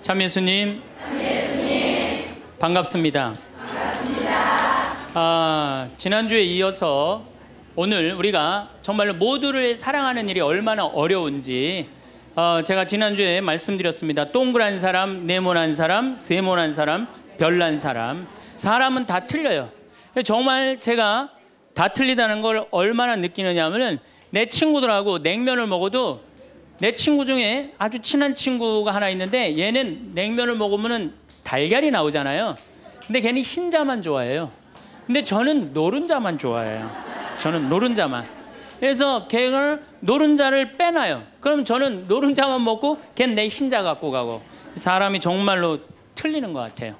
참예수님, 반갑습니다. 지난주에 이어서 오늘 우리가 정말로 모두를 사랑하는 일이 얼마나 어려운지 제가 지난주에 말씀드렸습니다. 동그란 사람, 네모난 사람, 세모난 사람, 별난 사람. 사람은 다 틀려요. 정말 제가 다 틀리다는 걸 얼마나 느끼느냐 하면은 내 친구들하고 냉면을 먹어도 내 친구 중에 아주 친한 친구가 하나 있는데 얘는 냉면을 먹으면은 달걀이 나오잖아요. 근데 걔는 흰자만 좋아해요. 근데 저는 노른자만 좋아해요. 저는 노른자만. 그래서 걔를 노른자를 빼놔요. 그럼 저는 노른자만 먹고 걔는 내 흰자 갖고 가고. 사람이 정말로 틀리는 것 같아요.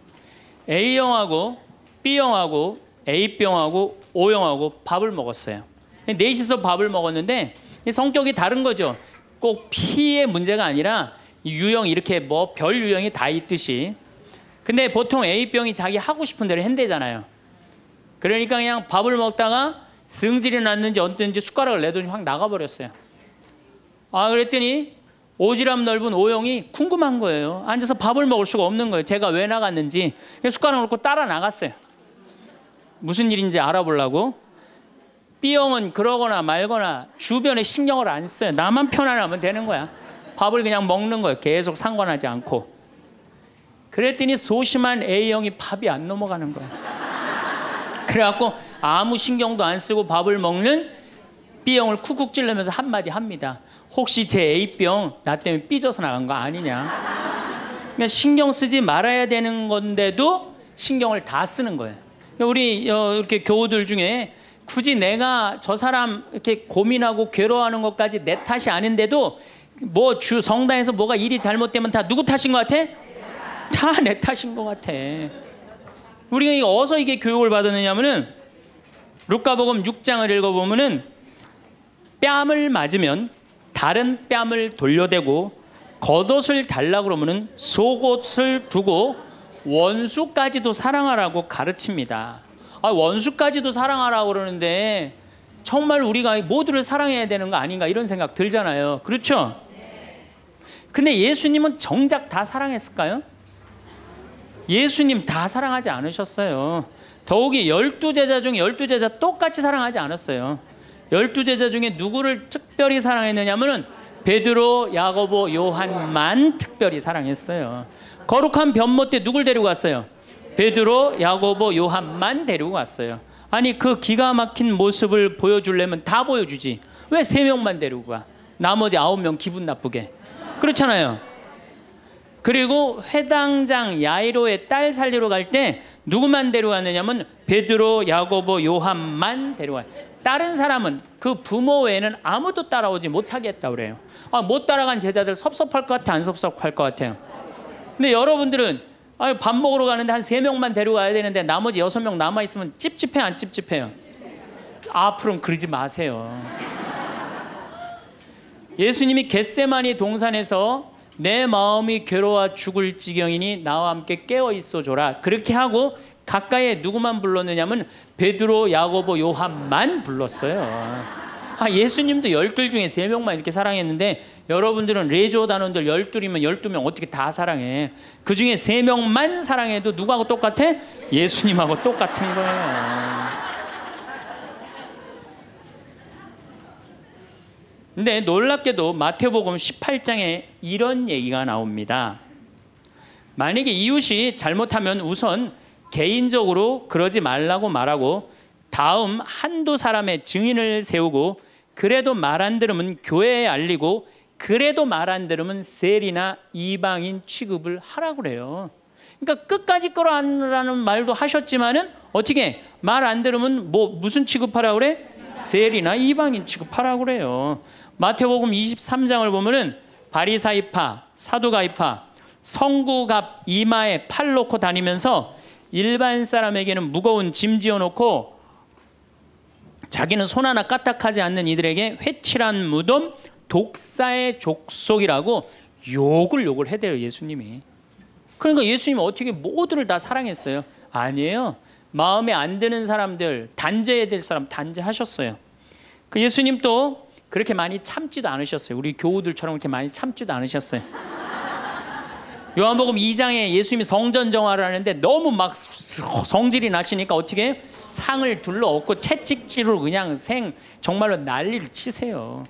A형하고 B형하고 A병하고 O형하고 밥을 먹었어요. 넷이서 밥을 먹었는데 성격이 다른 거죠. 꼭 P의 문제가 아니라 유형 이렇게 뭐 별 유형이 다 있듯이. 근데 보통 A병이 자기 하고 싶은 대로 한대잖아요. 그러니까 그냥 밥을 먹다가 승질이 났는지 어땠는지 숟가락을 내더니 확 나가버렸어요. 그랬더니 오지랖 넓은 O형이 궁금한 거예요. 앉아서 밥을 먹을 수가 없는 거예요. 제가 왜 나갔는지. 숟가락을 놓고 따라 나갔어요. 무슨 일인지 알아보려고. B형은 그러거나 말거나 주변에 신경을 안 써요. 나만 편안하면 되는 거야. 밥을 그냥 먹는 거예요. 계속 상관하지 않고. 그랬더니 소심한 A형이 밥이 안 넘어가는 거예요. 그래갖고 아무 신경도 안 쓰고 밥을 먹는 B형을 쿡쿡 찌르면서 한마디 합니다. 혹시 제 A병 나 때문에 삐져서 나간 거 아니냐. 그러니까 신경 쓰지 말아야 되는 건데도 신경을 다 쓰는 거예요. 우리 이렇게 교우들 중에 굳이 내가 저 사람 이렇게 고민하고 괴로워하는 것까지 내 탓이 아닌데도 뭐 성당에서 뭐가 일이 잘못되면 다 누구 탓인 것 같아? 다 내 탓인 것 같아. 우리가 어디서 이게 교육을 받았느냐면은 루카복음 6장을 읽어보면은 뺨을 맞으면 다른 뺨을 돌려대고 겉옷을 달라고 그러면은 속옷을 두고 원수까지도 사랑하라고 가르칩니다. 원수까지도 사랑하라고 그러는데 정말 우리가 모두를 사랑해야 되는 거 아닌가 이런 생각 들잖아요. 그렇죠? 근데 예수님은 정작 다 사랑했을까요? 예수님 다 사랑하지 않으셨어요. 더욱이 12제자 중에 12제자 똑같이 사랑하지 않았어요. 12제자 중에 누구를 특별히 사랑했느냐면은 베드로, 야고보, 요한만 특별히 사랑했어요. 거룩한 변모 때 누굴 데리고 갔어요? 베드로, 야고보, 요한만 데리고 갔어요. 아니 그 기가 막힌 모습을 보여주려면 다 보여주지. 왜 3명만 데리고 가? 나머지 9명 기분 나쁘게. 그렇잖아요. 그리고 회당장 야이로의 딸 살리러 갈 때 누구만 데려갔느냐면 베드로, 야고보, 요한만 데려가요. 다른 사람은 그 부모 외에는 아무도 따라오지 못하겠다고 그래요. 못 따라간 제자들 섭섭할 것 같아, 안 섭섭할 것 같아요? 근데 여러분들은 밥 먹으러 가는데 한 3명만 데려가야 되는데 나머지 6명 남아있으면 찝찝해, 안 찝찝해요? 앞으로는 그러지 마세요. 예수님이 겟세마니 동산에서 내 마음이 괴로워 죽을 지경이니 나와 함께 깨어 있어 줘라. 그렇게 하고 가까이에 누구만 불렀느냐면 베드로, 야고보, 요한만 불렀어요. 예수님도 12 중에 3명만 이렇게 사랑했는데 여러분들은 레조 단원들 12이면 12명 어떻게 다 사랑해? 그 중에 3명만 사랑해도 누구하고 똑같아? 예수님하고 똑같은 거예요. 근데 놀랍게도 마태복음 18장에 이런 얘기가 나옵니다. 만약에 이웃이 잘못하면 우선 개인적으로 그러지 말라고 말하고 다음 한두 사람의 증인을 세우고 그래도 말 안 들으면 교회에 알리고 그래도 말 안 들으면 세리나 이방인 취급을 하라고 그래요. 그러니까 끝까지 끌어안으라는 말도 하셨지만은 어떻게 말 안 들으면 무슨 취급하라고 그래? 세리나 이방인 취급하라고 그래요. 마태복음 23장을 보면은 바리사이파, 사두가이파, 성구갑 이마에 팔 놓고 다니면서 일반 사람에게는 무거운 짐 지어놓고 자기는 손 하나 까딱하지 않는 이들에게 회칠한 무덤, 독사의 족속이라고 욕을 해대요, 예수님이. 그러니까 예수님은 어떻게 모두를 다 사랑했어요? 아니에요. 마음에 안 드는 사람들, 단죄해야 될 사람 단죄하셨어요. 그 예수님 또 그렇게 많이 참지도 않으셨어요. 우리 교우들처럼 그렇게 많이 참지도 않으셨어요. 요한복음 2장에 예수님이 성전 정화를 하는데 너무 막 성질이 나시니까 어떻게 해요? 상을 둘러엎고 채찍질로 그냥 정말로 난리를 치세요.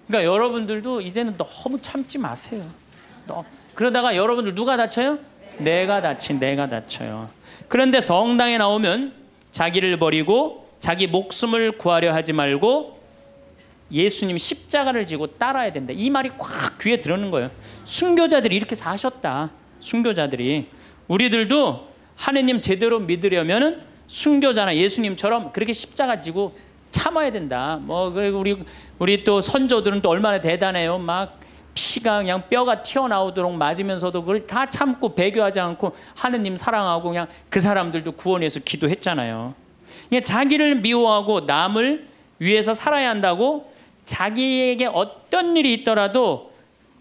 그러니까 여러분들도 이제는 너무 참지 마세요. 그러다가 여러분들 누가 다쳐요? 내가 다쳐요. 그런데 성당에 나오면 자기를 버리고 자기 목숨을 구하려 하지 말고 예수님 십자가를 지고 따라야 된다. 이 말이 꽉 귀에 들어오는 거예요. 순교자들이 이렇게 사셨다. 순교자들이. 우리들도 하느님 제대로 믿으려면은 순교자나 예수님처럼 그렇게 십자가 지고 참아야 된다. 뭐 그리고 우리 또 선조들은 또 얼마나 대단해요. 막 피가 그냥 뼈가 튀어나오도록 맞으면서도 그걸 다 참고 배교하지 않고 하느님 사랑하고 그냥 그 사람들도 구원해서 기도했잖아요. 그냥 자기를 미워하고 남을 위해서 살아야 한다고 자기에게 어떤 일이 있더라도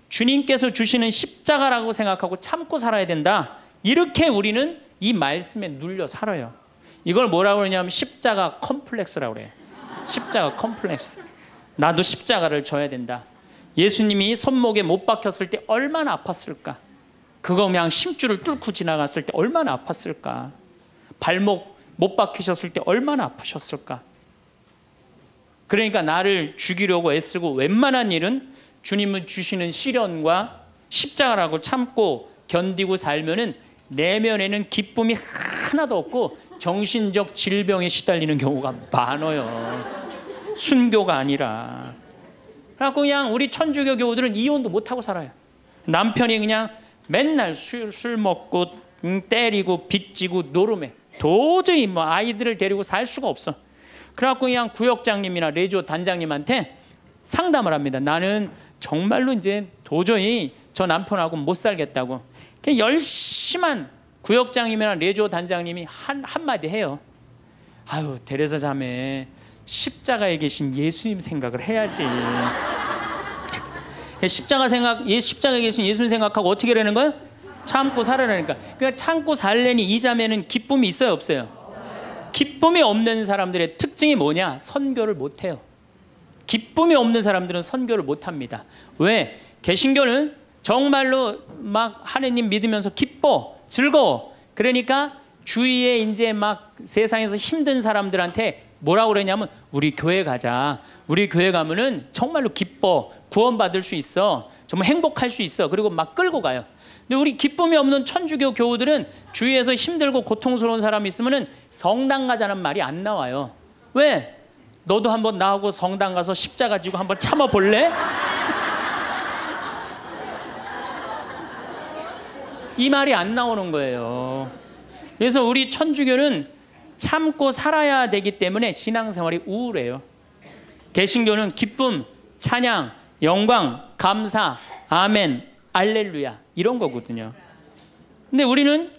주님께서 주시는 십자가라고 생각하고 참고 살아야 된다. 이렇게 우리는 이 말씀에 눌려 살아요. 이걸 뭐라고 그러냐면 십자가 컴플렉스라고 그래요. 십자가 컴플렉스. 나도 십자가를 져야 된다. 예수님이 손목에 못 박혔을 때 얼마나 아팠을까? 그거 그냥 심줄을 뚫고 지나갔을 때 얼마나 아팠을까? 발목 못 박히셨을 때 얼마나 아프셨을까? 그러니까 나를 죽이려고 애쓰고 웬만한 일은 주님은 주시는 시련과 십자가라고 참고 견디고 살면은 내면에는 기쁨이 하나도 없고 정신적 질병에 시달리는 경우가 많아요. 순교가 아니라. 그래갖고 그냥 우리 천주교 교우들은 이혼도 못하고 살아요. 남편이 그냥 맨날 술 먹고 때리고 빚지고 노름해. 도저히 뭐 아이들을 데리고 살 수가 없어. 그래갖고 그냥 구역장님이나 레지오 단장님한테 상담을 합니다. 나는 정말로 이제 도저히 저 남편하고 못 살겠다고. 그냥 열심한 구역장님이나 레지오 단장님이 한마디 해요. 아유, 데레사 자매, 십자가에 계신 예수님 생각을 해야지. 십자가에 계신 예수님 생각하고 어떻게 하라는 거야? 참고 살아라니까. 그러니까 참고 살려니 이 자매는 기쁨이 있어요, 없어요? 기쁨이 없는 사람들의 특징이 뭐냐? 선교를 못해요. 기쁨이 없는 사람들은 선교를 못합니다. 왜? 개신교는 정말로 막 하느님 믿으면서 기뻐, 즐거워. 그러니까 주위에 이제 막 세상에서 힘든 사람들한테 뭐라고 그러냐면 우리 교회 가자. 우리 교회 가면은 정말로 기뻐, 구원받을 수 있어, 정말 행복할 수 있어. 그리고 막 끌고 가요. 근데 우리 기쁨이 없는 천주교 교우들은 주위에서 힘들고 고통스러운 사람이 있으면은 성당 가자는 말이 안 나와요. 왜? 너도 한번 나하고 성당 가서 십자가 지고 한번 참아 볼래? 이 말이 안 나오는 거예요. 그래서 우리 천주교는 참고 살아야 되기 때문에 신앙생활이 우울해요. 개신교는 기쁨, 찬양, 영광, 감사, 아멘, 알렐루야 이런 거거든요. 근데 우리는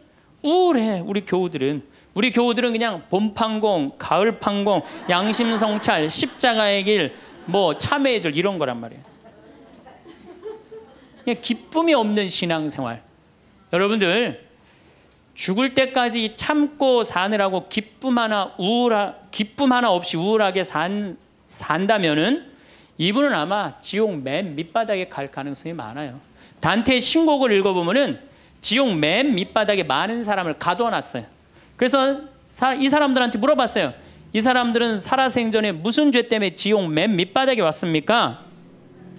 우울해. 우리 교우들은 그냥 봄판공, 가을판공, 양심성찰, 십자가의 길, 뭐 참회의 절 이런 거란 말이에요. 그냥 기쁨이 없는 신앙생활. 여러분들 죽을 때까지 참고 사느라고 기쁨 하나 없이 우울하게 산다면은 이분은 아마 지옥 맨 밑바닥에 갈 가능성이 많아요. 단테의 신곡을 읽어보면은 지옥 맨 밑바닥에 많은 사람을 가둬놨어요. 그래서 이 사람들한테 물어봤어요. 이 사람들은 살아생전에 무슨 죄 때문에 지옥 맨 밑바닥에 왔습니까?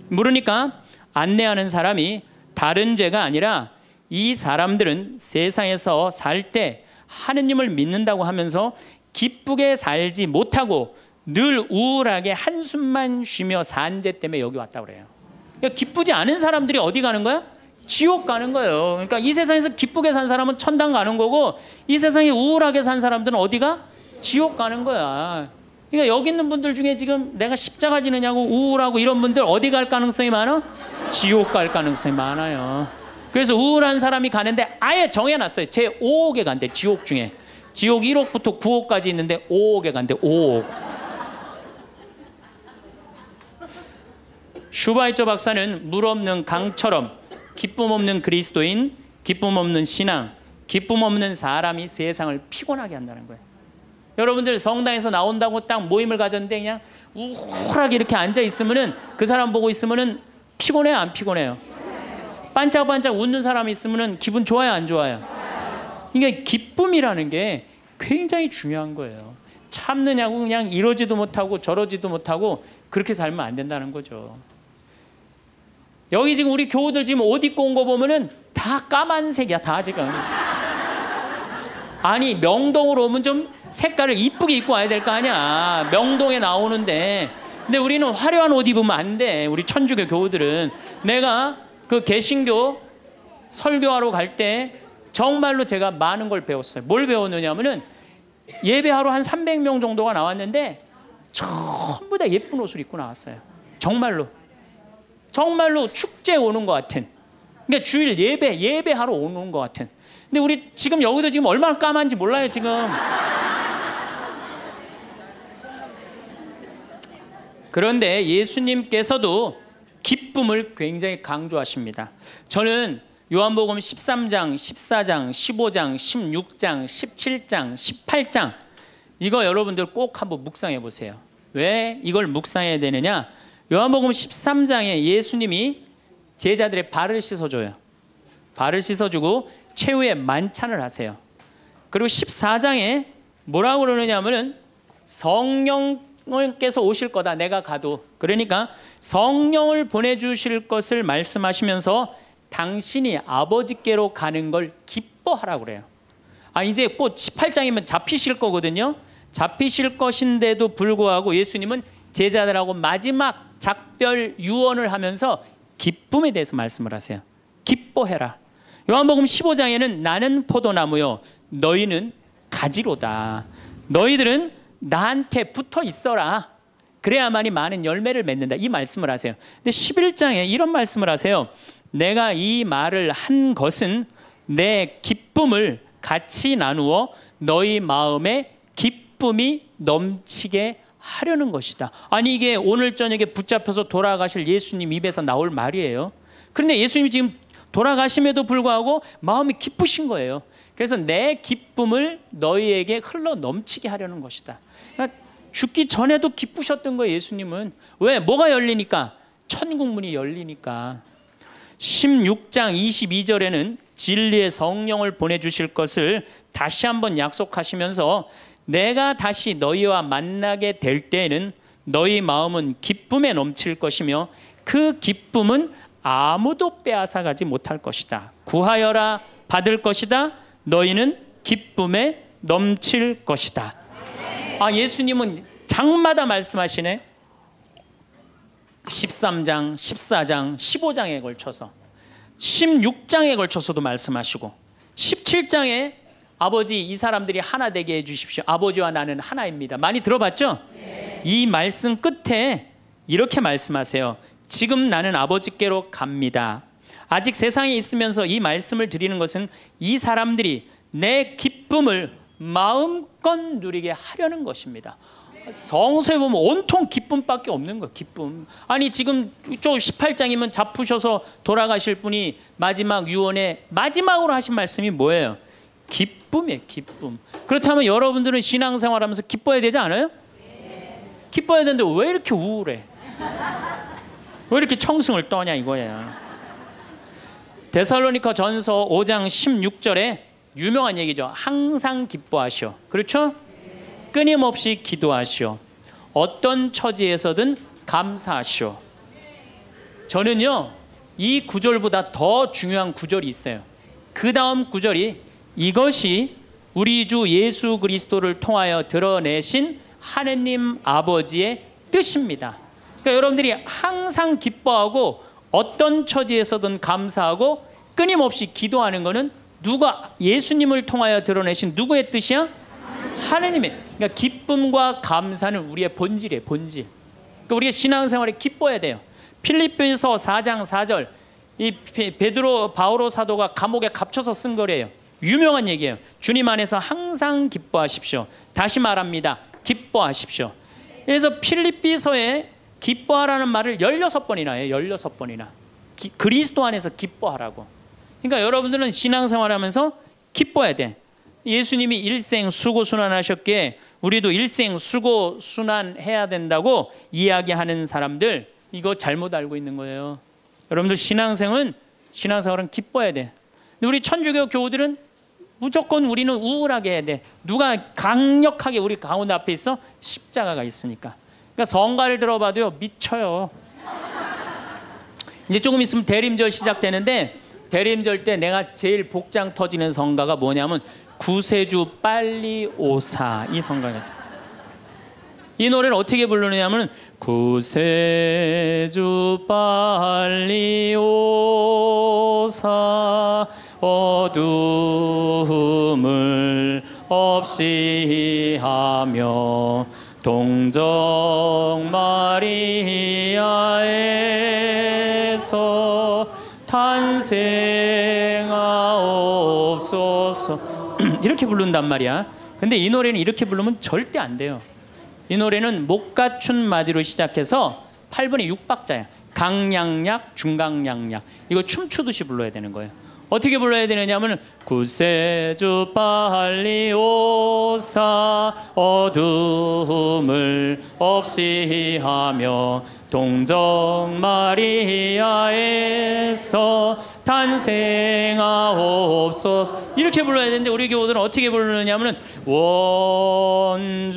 물으니까 안내하는 사람이 다른 죄가 아니라 이 사람들은 세상에서 살 때 하느님을 믿는다고 하면서 기쁘게 살지 못하고 늘 우울하게 한숨만 쉬며 산 죄 때문에 여기 왔다고 그래요. 그러니까 기쁘지 않은 사람들이 어디 가는 거야? 지옥 가는 거예요. 그러니까 이 세상에서 기쁘게 산 사람은 천당 가는 거고 이 세상에 우울하게 산 사람들은 어디가? 지옥 가는 거야. 그러니까 여기 있는 분들 중에 지금 내가 십자가 지느냐고 우울하고 이런 분들 어디 갈 가능성이 많아? 지옥 갈 가능성이 많아요. 그래서 우울한 사람이 가는데 아예 정해놨어요. 제 5억에 간대. 지옥 중에. 지옥 1억부터 9억까지 있는데 5억에 간대. 5억. 슈바이처 박사는 물 없는 강처럼 기쁨 없는 그리스도인, 기쁨 없는 신앙, 기쁨 없는 사람이 세상을 피곤하게 한다는 거예요. 여러분들 성당에서 나온다고 딱 모임을 가졌는데 그냥 우울하게 이렇게 앉아 있으면은 그 사람 보고 있으면은 피곤해요, 안 피곤해요? 반짝반짝 웃는 사람이 있으면 기분 좋아요, 안 좋아요? 그러니까 기쁨이라는 게 굉장히 중요한 거예요. 참느냐고 그냥 이러지도 못하고 저러지도 못하고 그렇게 살면 안 된다는 거죠. 여기 지금 우리 교우들 지금 옷 입고 온 거 보면은 다 까만색이야, 다 지금. 아니, 명동으로 오면 좀 색깔을 이쁘게 입고 와야 될 거 아니야. 명동에 나오는데. 근데 우리는 화려한 옷 입으면 안 돼. 우리 천주교 교우들은. 내가 그 개신교 설교하러 갈 때 정말로 제가 많은 걸 배웠어요. 뭘 배웠느냐면은 예배하러 한 300명 정도가 나왔는데 전부 다 예쁜 옷을 입고 나왔어요. 정말로 축제에 오는 것 같은. 그러니까 주일 예배하러 오는 것 같은. 근데 우리 지금 여기도 지금 얼마나 까만지 몰라요, 지금. 그런데 예수님께서도 기쁨을 굉장히 강조하십니다. 저는 요한복음 13장, 14장, 15장, 16장, 17장, 18장 이거 여러분들 꼭 한번 묵상해 보세요. 왜 이걸 묵상해야 되느냐? 요한복음 13장에 예수님이 제자들의 발을 씻어줘요. 발을 씻어주고 최후의 만찬을 하세요. 그리고 14장에 뭐라고 그러느냐 하면은 성령께서 오실 거다, 내가 가도. 그러니까 성령을 보내주실 것을 말씀하시면서 당신이 아버지께로 가는 걸 기뻐하라고 그래요. 이제 곧 18장이면 잡히실 거거든요. 잡히실 것인데도 불구하고 예수님은 제자들하고 마지막 작별 유언을 하면서 기쁨에 대해서 말씀을 하세요. 기뻐해라. 요한복음 15장에는 나는 포도나무요 너희는 가지로다. 너희들은 나한테 붙어 있어라. 그래야만이 많은 열매를 맺는다. 이 말씀을 하세요. 근데 11장에 이런 말씀을 하세요. 내가 이 말을 한 것은 내 기쁨을 같이 나누어 너희 마음에 기쁨이 넘치게 하려는 것이다. 아니, 이게 오늘 저녁에 붙잡혀서 돌아가실 예수님 입에서 나올 말이에요. 그런데 예수님이 지금 돌아가심에도 불구하고 마음이 기쁘신 거예요. 그래서 내 기쁨을 너희에게 흘러 넘치게 하려는 것이다. 그러니까 죽기 전에도 기쁘셨던 거예요, 예수님은. 왜? 뭐가 열리니까? 천국 문이 열리니까. 16장 22절에는 진리의 성령을 보내주실 것을 다시 한번 약속하시면서 내가 다시 너희와 만나게 될 때에는 너희 마음은 기쁨에 넘칠 것이며 그 기쁨은 아무도 빼앗아가지 못할 것이다. 구하여라 받을 것이다. 너희는 기쁨에 넘칠 것이다. 예수님은 장마다 말씀하시네. 13장, 14장, 15장에 걸쳐서 16장에 걸쳐서도 말씀하시고 17장에 아버지 이 사람들이 하나 되게 해주십시오. 아버지와 나는 하나입니다. 많이 들어봤죠? 네. 이 말씀 끝에 이렇게 말씀하세요. 지금 나는 아버지께로 갑니다. 아직 세상에 있으면서 이 말씀을 드리는 것은 이 사람들이 내 기쁨을 마음껏 누리게 하려는 것입니다. 성서에 보면 온통 기쁨밖에 없는 거예요. 기쁨. 아니 지금 저 18장이면 잡으셔서 돌아가실 분이 마지막 유언에 마지막으로 하신 말씀이 뭐예요? 기쁨이에요. 기쁨. 그렇다면 여러분들은 신앙생활하면서 기뻐야 되지 않아요? 기뻐야 되는데 왜 이렇게 우울해? 왜 이렇게 청승을 떠냐 이거예요. 데살로니가 전서 5장 16절에 유명한 얘기죠. 항상 기뻐하시오. 그렇죠? 끊임없이 기도하시오. 어떤 처지에서든 감사하시오. 저는요 이 구절보다 더 중요한 구절이 있어요. 그 다음 구절이 이것이 우리 주 예수 그리스도를 통하여 드러내신 하느님 아버지의 뜻입니다. 그러니까 여러분들이 항상 기뻐하고 어떤 처지에서든 감사하고 끊임없이 기도하는 것은 누가 예수님을 통하여 드러내신 누구의 뜻이야? 하느님의. 그러니까 기쁨과 감사는 우리의 본질이에요. 본질. 그러니까 우리가 신앙생활에 기뻐야 돼요. 필립보서 4장 4절 이 베드로 바오로 사도가 감옥에 갇혀서 쓴 거래요. 유명한 얘기예요. 주님 안에서 항상 기뻐하십시오. 다시 말합니다. 기뻐하십시오. 그래서 필립비서에 기뻐하라는 말을 16번이나 해요. 16번이나. 그리스도 안에서 기뻐하라고. 그러니까 여러분들은 신앙생활하면서 기뻐야 돼. 예수님이 일생 수고순환하셨기에 우리도 일생 수고순환해야 된다고 이야기하는 사람들 이거 잘못 알고 있는 거예요. 여러분들 신앙생은 신앙생활은 기뻐야 돼. 근데 우리 천주교 교우들은 무조건 우리는 우울하게 해야 돼. 누가 강력하게 우리 가운데 앞에 있어? 십자가가 있으니까. 그러니까 성가를 들어봐도요, 미쳐요. 이제 조금 있으면 대림절 시작되는데, 대림절 때 내가 제일 복장 터지는 성가가 뭐냐면 구세주 빨리 오사, 이 성가가. 이 노래를 어떻게 부르느냐면 구세주 빨리 오사 어둠을 없이 하며 동정 마리아에서 탄생하옵소서 이렇게 부른단 말이야. 근데 이 노래는 이렇게 부르면 절대 안 돼요. 이 노래는 못 갖춘 마디로 시작해서 8분의 6박자야. 강량약, 중강량약. 이거 춤추듯이 불러야 되는 거예요. 어떻게 불러야 되느냐면 구세주 빨리 오사 어둠을 없이 하며 동정 마리아에서 탄생하옵소서 이렇게 불러야 되는데 우리 교우들은 어떻게 부르느냐면 원조들이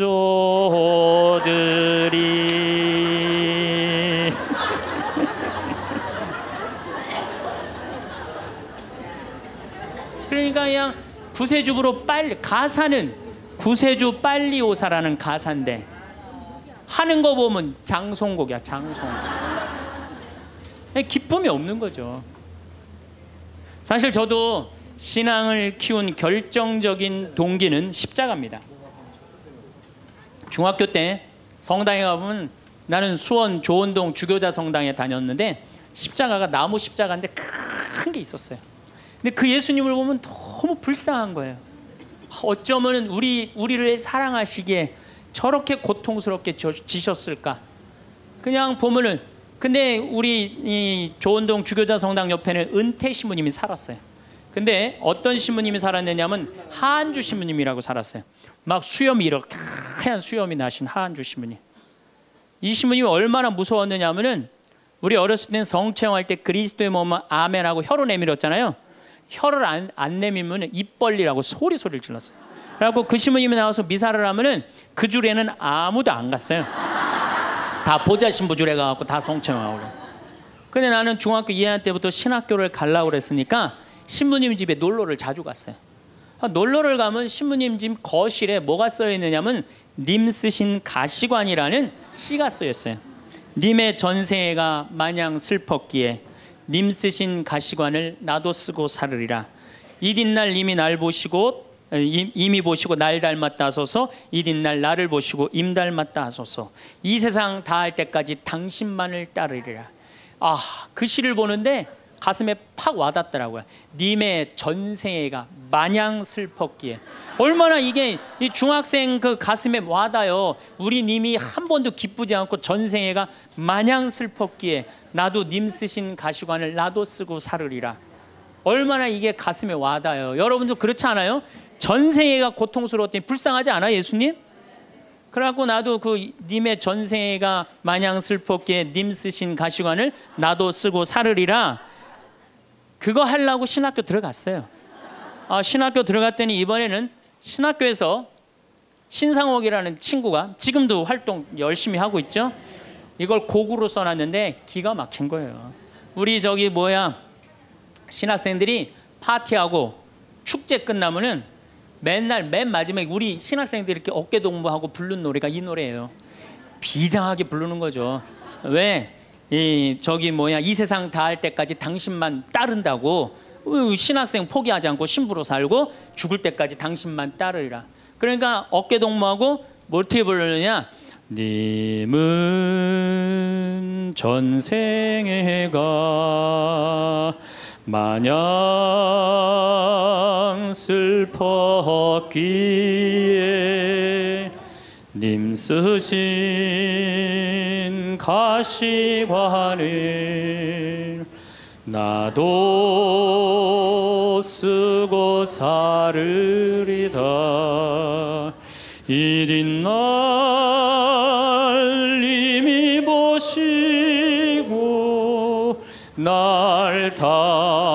그러니까 그냥 구세주로 빨리 가사는 구세주 빨리 오사라는 가사인데 하는 거 보면 장송곡이야. 장송. 기쁨이 없는 거죠. 사실 저도 신앙을 키운 결정적인 동기는 십자가입니다. 중학교 때 성당에 가보면 나는 수원 조원동 주교자 성당에 다녔는데 십자가가 나무 십자가인데 큰 게 있었어요. 근데 그 예수님을 보면 너무 불쌍한 거예요. 어쩌면 우리를 사랑하시기에 저렇게 고통스럽게 지셨을까? 그냥 보면은 근데 우리 이 조원동 주교자 성당 옆에는 은퇴 신부님이 살았어요. 근데 어떤 신부님이 살았느냐면 하한주 신부님이라고 살았어요. 막 수염이 이렇게 하얀 수염이 나신 하한주 신부님. 이 신부님이 얼마나 무서웠느냐면은 우리 어렸을 땐 성체험할 때 그리스도의 몸은 아멘하고 혀로 내밀었잖아요. 혀를 안 내밀면 입 벌리라고 소리를 질렀어요. 그래갖고 그 신부님이 나와서 미사를 하면은 그 줄에는 아무도 안 갔어요. 다 보자 신부 줄에 가갖고 다 성체험하고 그래. 근데 나는 중학교 2학년 때부터 신학교를 가려고 그랬으니까 신부님 집에 놀러를 자주 갔어요. 놀러를 가면 신부님 집 거실에 뭐가 써 있느냐면 님 쓰신 가시관이라는 시가 쓰여 있어요. 님의 전생애가 마냥 슬펐기에 님 쓰신 가시관을 나도 쓰고 살으리라. 이튿날 님이 날 보시고 임이 보시고 날 닮았다 하소서. 이튿날 나를 보시고 임 닮았다 하소서. 이 세상 다할 때까지 당신만을 따르리라. 그 시를 보는데 가슴에 팍 와닿더라고요. 님의 전생애가 마냥 슬펐기에. 얼마나 이게 이 중학생 그 가슴에 와닿아요. 우리 님이 한 번도 기쁘지 않고 전생애가 마냥 슬펐기에 나도 님 쓰신 가시관을 나도 쓰고 살으리라. 얼마나 이게 가슴에 와닿아요. 여러분도 그렇지 않아요? 전생애가 고통스러웠더니 불쌍하지 않아 예수님? 그래갖고 나도 그 님의 전생애가 마냥 슬펐기에 님 쓰신 가시관을 나도 쓰고 살으리라. 그거 하려고 신학교 들어갔어요. 신학교 들어갔더니 이번에는 신학교에서 신상옥이라는 친구가 지금도 활동 열심히 하고 있죠. 이걸 곡으로 써놨는데 기가 막힌 거예요. 우리 신학생들이 파티하고 축제 끝나면은 맨날 맨 마지막에 우리 신학생들이 이렇게 어깨 동무하고 부른 노래가 이 노래예요. 비장하게 부르는 거죠. 왜? 이 세상 다할 때까지 당신만 따른다고 신학생 포기하지 않고 신부로 살고 죽을 때까지 당신만 따르리라. 그러니까 어깨 동무하고 뭐 어떻게 부르느냐? 님은 전생애가 마냥 슬펐기에 님 쓰신 가시관을 나도 쓰고 살으리다. 이튿날 님이 보시고 날 다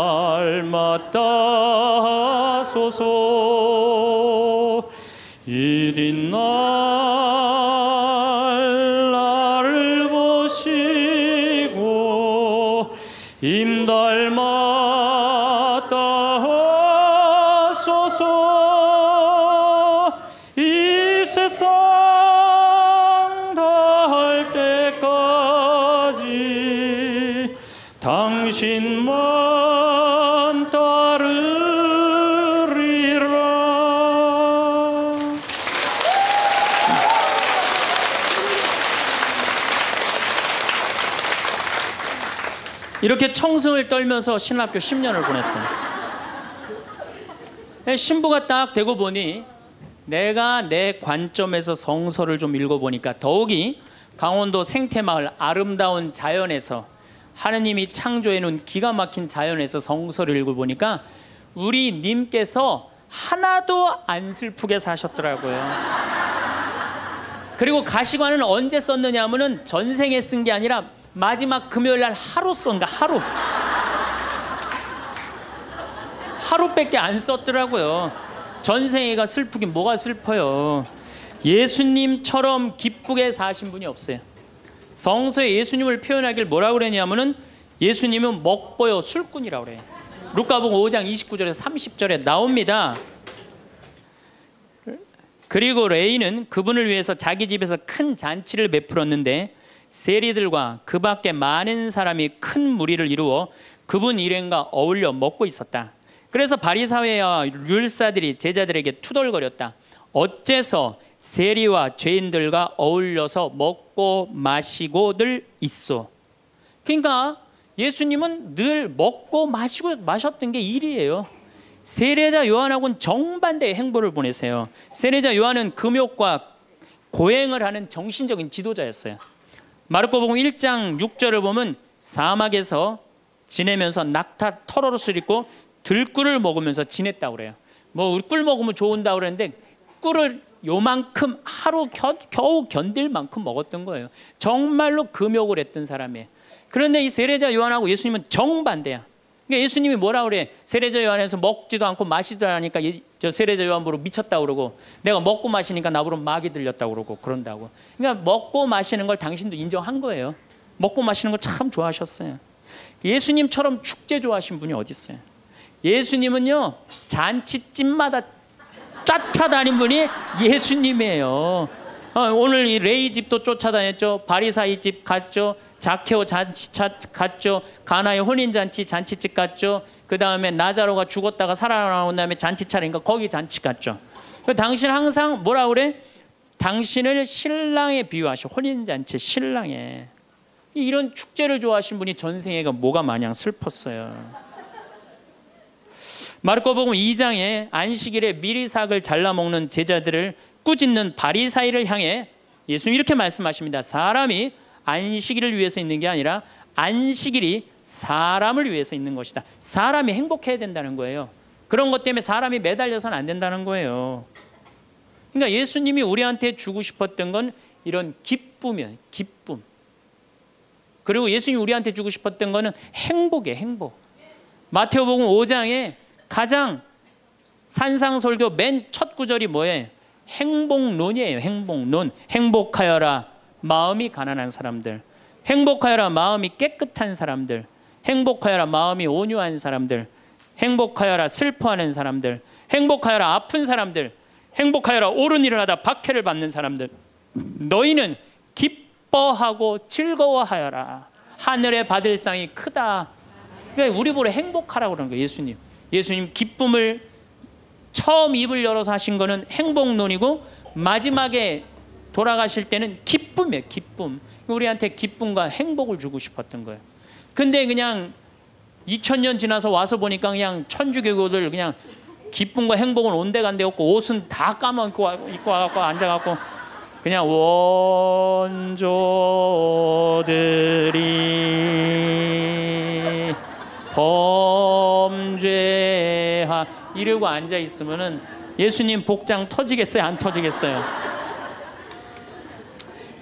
하소서. 이른 날 나를 보시고 임달마다 하소서. 이 세상 다할 때까지 당신만 따르리라. 이렇게 청승을 떨면서 신학교 10년을 보냈어요. 신부가 딱 되고 보니 내가 내 관점에서 성서를 좀 읽어보니까 더욱이 강원도 생태마을 아름다운 자연에서 하느님이 창조해 놓은 기가 막힌 자연에서 성서를 읽어보니까 우리 님께서 하나도 안 슬프게 사셨더라고요. 그리고 가시관은 언제 썼느냐 하면은 전생에 쓴 게 아니라 마지막 금요일 날 하루 쓴가, 하루밖에 안 썼더라고요. 전생애가 슬프긴 뭐가 슬퍼요. 예수님처럼 기쁘게 사신 분이 없어요. 성서에 예수님을 표현하길 뭐라고 그랬냐면은 예수님은 먹보요 술꾼이라고 그래요. 루카복음 5장 29절에서 30절에 나옵니다. 그리고 레이는 그분을 위해서 자기 집에서 큰 잔치를 베풀었는데 세리들과 그 밖에 많은 사람이 큰 무리를 이루어 그분 일행과 어울려 먹고 있었다. 그래서 바리사회와 율사들이 제자들에게 투덜거렸다. 어째서 세리와 죄인들과 어울려서 먹고 마시고들 있어. 그러니까 예수님은 늘 먹고 마시고 마셨던 게 일이에요. 세례자 요한하고는 정반대의 행보를 보내세요. 세례자 요한은 금욕과 고행을 하는 정신적인 지도자였어요. 마르코복음 1장 6절을 보면 사막에서 지내면서 낙타 털옷을 입고 들꿀을 먹으면서 지냈다고 그래요. 뭐 꿀 먹으면 좋은다고 그랬는데 꿀을 요만큼 하루 겨우 견딜 만큼 먹었던 거예요. 정말로 금욕을 했던 사람이에요. 그런데 이 세례자 요한하고 예수님은 정반대야. 그러니까 예수님이 뭐라 그래? 세례자 요한에서 먹지도 않고 마시도 않으니까 저 세례자 요한 보러 미쳤다고 그러고, 내가 먹고 마시니까 나보러 마귀 들렸다고 그러고 그런다고. 그러니까 먹고 마시는 걸 당신도 인정한 거예요. 먹고 마시는 걸 참 좋아하셨어요. 예수님처럼 축제 좋아하신 분이 어디 있어요? 예수님은요 잔치집마다 쫓아다닌 분이 예수님이에요. 오늘 이 레이 집도 쫓아다녔죠. 바리사이 집 갔죠. 자케오 잔치 갔죠. 가나의 혼인잔치 잔치집 갔죠. 그 다음에 나자로가 죽었다가 살아나온 다음에 잔치 차리니까 거기 잔치 갔죠. 당신 항상 뭐라 그래? 당신을 신랑에 비유하셔. 혼인잔치 신랑에. 이런 축제를 좋아하신 분이 전생애가 뭐가 마냥 슬펐어요. 마르코복음 2장에 안식일에 미리삭을 잘라 먹는 제자들을 꾸짖는 바리사이를 향해 예수님이 이렇게 말씀하십니다. 사람이 안식일을 위해서 있는 게 아니라 안식일이 사람을 위해서 있는 것이다. 사람이 행복해야 된다는 거예요. 그런 것 때문에 사람이 매달려서는 안 된다는 거예요. 그러니까 예수님이 우리한테 주고 싶었던 건 이런 기쁨이에요. 기쁨. 그리고 예수님이 우리한테 주고 싶었던 거는 행복이에요. 행복. 마태오복음 5장에 가장 산상설교 맨 첫 구절이 뭐예요? 행복론이에요. 행복론. 행복하여라 마음이 가난한 사람들, 행복하여라 마음이 깨끗한 사람들, 행복하여라 마음이 온유한 사람들, 행복하여라 슬퍼하는 사람들, 행복하여라 아픈 사람들, 행복하여라 옳은 일을 하다 박해를 받는 사람들. 너희는 기뻐하고 즐거워하여라. 하늘에 받을 상이 크다. 그러니까 우리 보러 행복하라고 그러는 거예요. 예수님 기쁨을 처음 입을 열어서 하신 거는 행복론이고 마지막에 돌아가실 때는 기쁨이에요. 기쁨. 우리한테 기쁨과 행복을 주고 싶었던 거예요. 근데 그냥 2000년 지나서 와서 보니까 그냥 천주교들 그냥 기쁨과 행복은 온데간데 없고 옷은 다 까먹고 입고 와갖고 앉아갖고 그냥 원조들이 범죄하 이러고 앉아 있으면은 예수님 복장 터지겠어요? 안 터지겠어요?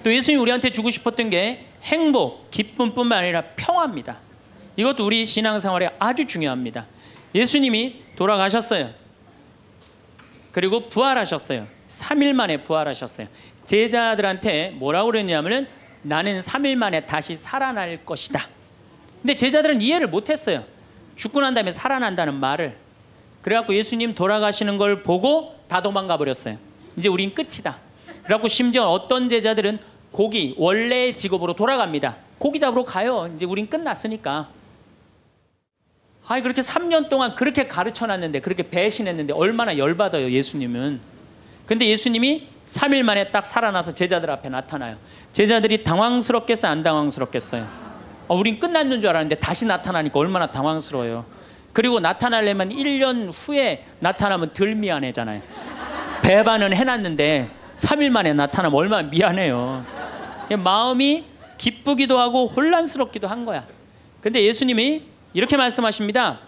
또 예수님이 우리한테 주고 싶었던 게 행복, 기쁨뿐만 아니라 평화입니다. 이것도 우리 신앙생활에 아주 중요합니다. 예수님이 돌아가셨어요. 그리고 부활하셨어요. 3일 만에 부활하셨어요. 제자들한테 뭐라고 그랬냐면은 나는 3일 만에 다시 살아날 것이다. 근데 제자들은 이해를 못했어요. 죽고 난 다음에 살아난다는 말을. 그래갖고 예수님 돌아가시는 걸 보고 다 도망가 버렸어요. 이제 우린 끝이다. 그래갖고 심지어 어떤 제자들은 고기, 원래의 직업으로 돌아갑니다. 고기 잡으러 가요. 이제 우린 끝났으니까. 아니 그렇게 3년 동안 그렇게 가르쳐놨는데, 그렇게 배신했는데 얼마나 열받아요, 예수님은. 근데 예수님이 3일 만에 딱 살아나서 제자들 앞에 나타나요. 제자들이 당황스럽겠어요, 안 당황스럽겠어요? 우린 끝났는 줄 알았는데 다시 나타나니까 얼마나 당황스러워요. 그리고 나타나려면 1년 후에 나타나면 덜 미안해잖아요. 배반은 해놨는데 3일 만에 나타나면 얼마나 미안해요. 마음이 기쁘기도 하고 혼란스럽기도 한 거야. 근데 예수님이 이렇게 말씀하십니다.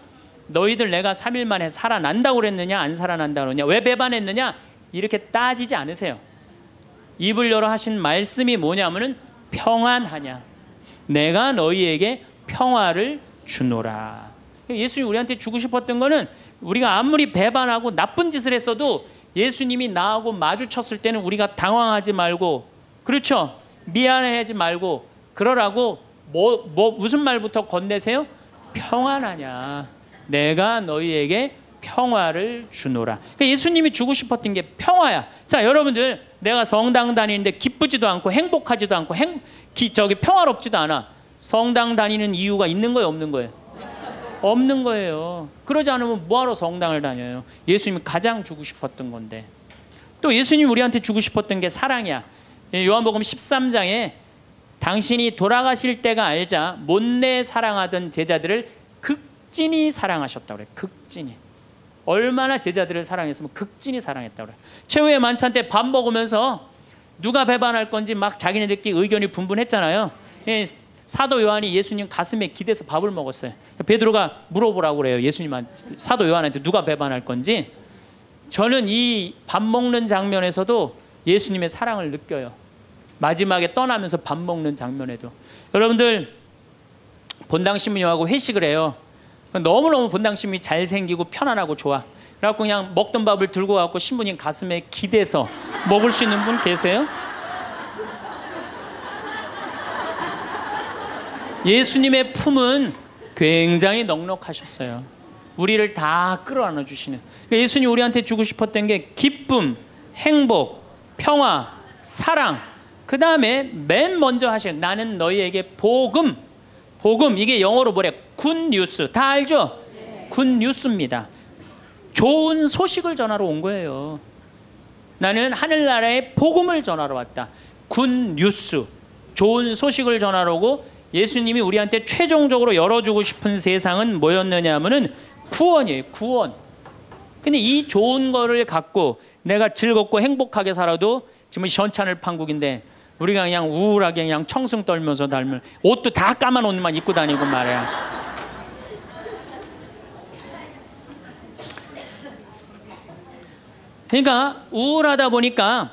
너희들 내가 3일 만에 살아난다고 그랬느냐 안 살아난다고 그랬느냐, 왜 배반했느냐, 이렇게 따지지 않으세요. 입을 열어 하신 말씀이 뭐냐면은 평안하냐, 내가 너희에게 평화를 주노라. 예수님이 우리한테 주고 싶었던 거는 우리가 아무리 배반하고 나쁜 짓을 했어도 예수님이 나하고 마주쳤을 때는 우리가 당황하지 말고, 그렇죠? 미안해하지 말고 그러라고 무슨 말부터 건네세요? 평안하냐, 내가 너희에게 평화를 주노라. 그러니까 예수님이 주고 싶었던 게 평화야. 자, 여러분들, 내가 성당 다니는데 기쁘지도 않고 행복하지도 않고 평화롭지도 않아. 성당 다니는 이유가 있는 거예요, 없는 거예요? 없는 거예요. 그러지 않으면 뭐하러 성당을 다녀요? 예수님이 가장 주고 싶었던 건데. 또 예수님이 우리한테 주고 싶었던 게 사랑이야. 요한복음 13장에 당신이 돌아가실 때가 알자 못내 사랑하던 제자들을 극진히 사랑하셨다고 그래요. 극진히. 얼마나 제자들을 사랑했으면 극진히 사랑했다고 그래요. 최후의 만찬 때 밥 먹으면서 누가 배반할 건지 막 자기네들끼리 의견이 분분했잖아요. 사도 요한이 예수님 가슴에 기대서 밥을 먹었어요. 베드로가 물어보라고 그래요. 예수님한테, 사도 요한한테 누가 배반할 건지. 저는 이 밥 먹는 장면에서도 예수님의 사랑을 느껴요. 마지막에 떠나면서 밥 먹는 장면에도. 여러분들, 본당신문하고 회식을 해요. 너무너무 본당신문이 잘생기고 편안하고 좋아. 그래갖고 그냥 먹던 밥을 들고 가고 신부님 가슴에 기대서 먹을 수 있는 분 계세요? 예수님의 품은 굉장히 넉넉하셨어요. 우리를 다 끌어안아 주시는. 그러니까 예수님이 우리한테 주고 싶었던 게 기쁨, 행복, 평화, 사랑. 그 다음에 맨 먼저 하실 나는 너희에게 복음. 복음, 이게 영어로 뭐래? 굿뉴스. 다 알죠? 굿뉴스입니다. 좋은 소식을 전하러 온 거예요. 나는 하늘나라의 복음을 전하러 왔다. 굿뉴스, 좋은 소식을 전하러 오고, 예수님이 우리한테 최종적으로 열어주고 싶은 세상은 뭐였느냐 하면은 구원이에요. 구원. 근데 이 좋은 거를 갖고 내가 즐겁고 행복하게 살아도, 지금 현찬을 판국인데 우리가 그냥 우울하게 그냥 청승 떨면서 닮은, 옷도 다 까만 옷만 입고 다니고 말이야. 그러니까 우울하다 보니까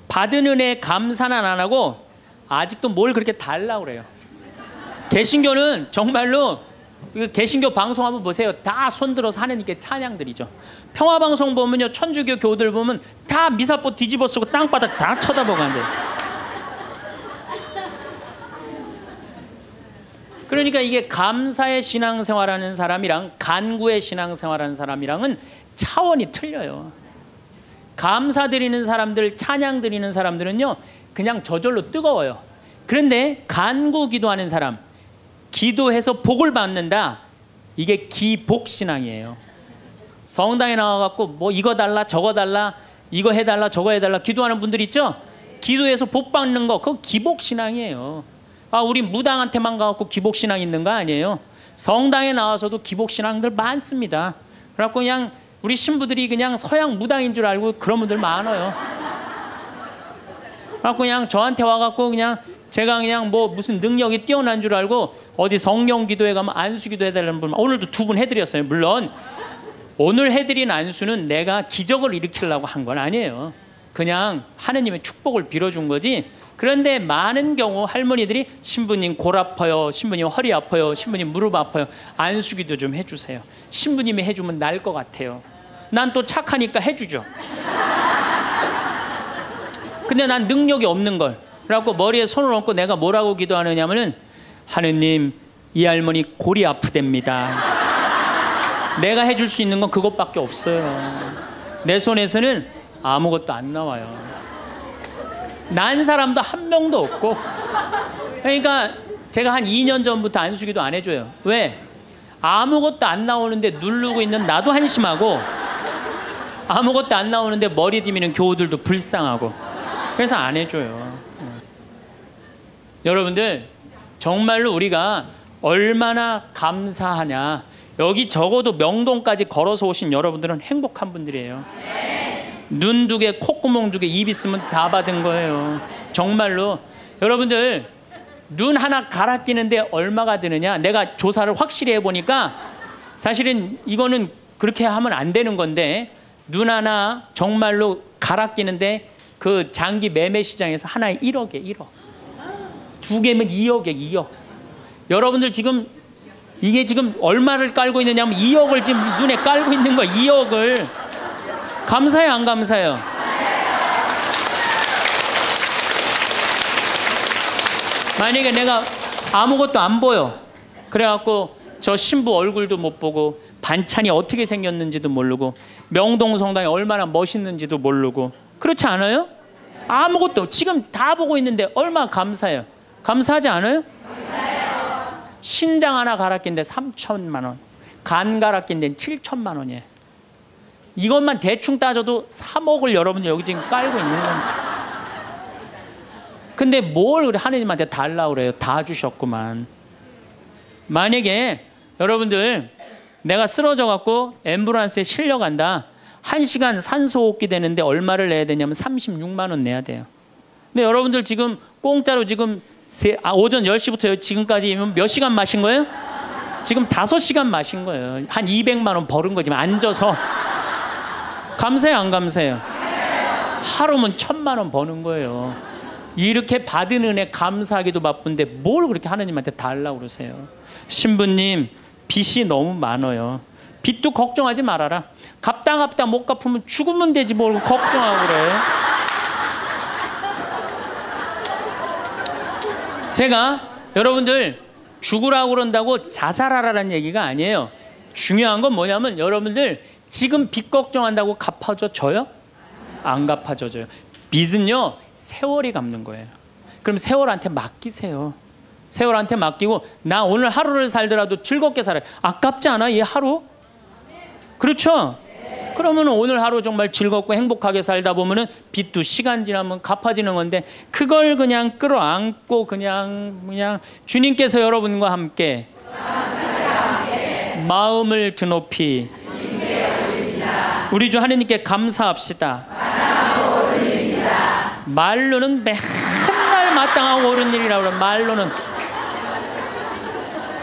받은 은혜 감사는 안 하고 아직도 뭘 그렇게 달라고 그래요. 개신교는 정말로, 개신교 방송 한번 보세요. 다 손들어서 하는 게 찬양들이죠. 평화방송 보면요, 천주교 교들 보면 다 미사포 뒤집어 쓰고 땅바닥 다 쳐다보고 앉아요. 그러니까 이게 감사의 신앙생활하는 사람이랑 간구의 신앙생활하는 사람이랑은 차원이 틀려요. 감사드리는 사람들, 찬양 드리는 사람들은요 그냥 저절로 뜨거워요. 그런데 간구 기도하는 사람, 기도해서 복을 받는다, 이게 기복신앙이에요. 성당에 나와갖고 뭐 이거 달라 저거 달라 이거 해달라 저거 해달라 기도하는 분들 있죠? 기도해서 복 받는 거, 그거 기복신앙이에요. 우리 무당한테만 가갖고 기복신앙 있는 거 아니에요. 성당에 나와서도 기복신앙들 많습니다. 그래갖고 그냥 우리 신부들이 그냥 서양 무당인 줄 알고 그런 분들 많아요. 그래갖고 그냥 저한테 와갖고 그냥 제가 그냥 뭐 무슨 능력이 뛰어난 줄 알고 어디 성령 기도회 가면 안수 기도 해달라는 분, 오늘도 2분 해드렸어요. 물론 오늘 해드린 안수는 내가 기적을 일으키려고 한 건 아니에요. 그냥 하느님의 축복을 빌어준 거지 그런데 많은 경우 할머니들이 신부님 골 아파요, 신부님 허리 아파요, 신부님 무릎 아파요, 안수기도 좀 해주세요. 신부님이 해주면 나을 것 같아요. 난 또 착하니까 해주죠. 근데 난 능력이 없는 걸. 그래갖고 머리에 손을 얹고 내가 뭐라고 기도하느냐면은, 하느님, 이 할머니 골이 아프답니다. 내가 해줄 수 있는 건 그것밖에 없어요. 내 손에서는 아무것도 안 나와요. 난 사람도 한 명도 없고. 그러니까 제가 한 2년 전부터 안수기도 안 해줘요. 왜? 아무것도 안 나오는데 누르고 있는 나도 한심하고, 아무것도 안 나오는데 머리 디미는 교우들도 불쌍하고. 그래서 안 해줘요. 여러분들, 정말로 우리가 얼마나 감사하냐. 여기 적어도 명동까지 걸어서 오신 여러분들은 행복한 분들이에요. 눈 2개, 콧구멍 2개, 입 있으면 다 받은 거예요. 정말로. 여러분들, 눈 하나 갈아 끼는데 얼마가 드느냐. 내가 조사를 확실히 해보니까 사실은 이거는 그렇게 하면 안 되는 건데, 눈 하나 정말로 갈아 끼는데 그 장기 매매 시장에서 하나에 1억에 1억. 2개면 2억에 2억. 여러분들 지금 이게 지금 얼마를 깔고 있느냐 하면 2억을 지금 눈에 깔고 있는 거야. 2억을. 감사해요, 안 감사해요? 만약에 내가 아무것도 안 보여. 그래갖고 저 신부 얼굴도 못 보고 반찬이 어떻게 생겼는지도 모르고 명동 성당이 얼마나 멋있는지도 모르고, 그렇지 않아요? 아무것도 지금 다 보고 있는데 얼마나 감사해요. 감사하지 않아요? 감사해요. 신장 하나 갈아 낀데 3천만 원, 간 갈아 낀 데는 7천만 원이에요. 이것만 대충 따져도 3억을 여러분들 여기 지금 깔고 있는 겁니다. 근데 뭘 하느님한테 달라고 그래요? 다 주셨구만. 만약에 여러분들 내가 쓰러져 갖고 앰뷸런스에 실려간다. 1시간 산소호흡기 되는데 얼마를 내야 되냐면 36만 원 내야 돼요. 근데 여러분들 지금 공짜로 지금 오전 10시부터 지금까지 몇 시간 마신 거예요? 지금 5시간 마신 거예요. 한 200만 원 벌은 거지, 앉아서. 감사해요, 안 감사해요? 하루면 1,000만 원 버는 거예요. 이렇게 받은 은혜 감사하기도 바쁜데 뭘 그렇게 하나님한테 달라고 그러세요? 신부님, 빚이 너무 많아요. 빚도 걱정하지 말아라. 갚다 못 갚으면 죽으면 되지 뭘 걱정하고 그래. 제가 여러분들 죽으라고 그런다고 자살하라는 얘기가 아니에요. 중요한 건 뭐냐면 여러분들 지금 빚 걱정한다고 갚아줘요? 안 갚아줘요. 빚은요 세월이 갚는 거예요. 그럼 세월한테 맡기세요. 세월한테 맡기고 나 오늘 하루를 살더라도 즐겁게 살아요. 아깝지 않아 이 하루? 그렇죠? 그러면 오늘 하루 정말 즐겁고 행복하게 살다 보면은 빚도 시간 지나면 갚아지는 건데, 그걸 그냥 끌어안고 그냥 주님께서 여러분과 함께 마음을 드높이 우리 주 하나님께 감사합시다. 말로는 맨날 마땅하고 옳은 일이라고 그래. 말로는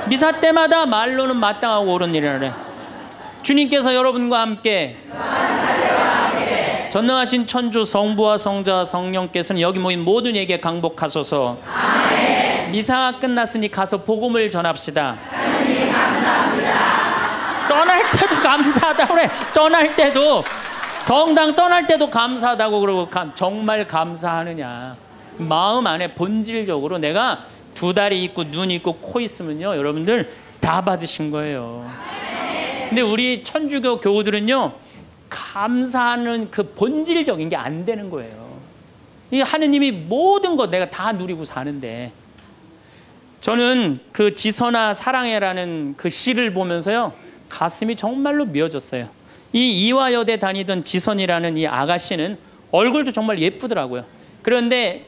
미사 때마다 말로는 마땅하고 옳은 일이라고 그래. 주님께서 여러분과 함께 전능하신 천주 성부와 성자와 성령께서는 여기 모인 모든 이에게 강복하소서. 아멘. 미사가 끝났으니 가서 복음을 전합시다. 하나님 감사합니다. 떠날 때도 감사하다고 그래. 떠날 때도 성당 떠날 때도 감사하다고 그러고 정말 감사하느냐. 마음 안에 본질적으로 내가 2다리 있고 눈 있고 코 있으면요 여러분들 다 받으신 거예요. 근데 우리 천주교 교우들은요 감사하는 그 본질적인 게 안 되는 거예요. 이 하느님이 모든 거 내가 다 누리고 사는데. 저는 그 지선아 사랑해라는 그 시를 보면서요 가슴이 정말로 미어졌어요. 이 이화여대 다니던 지선이라는 이 아가씨는 얼굴도 정말 예쁘더라고요. 그런데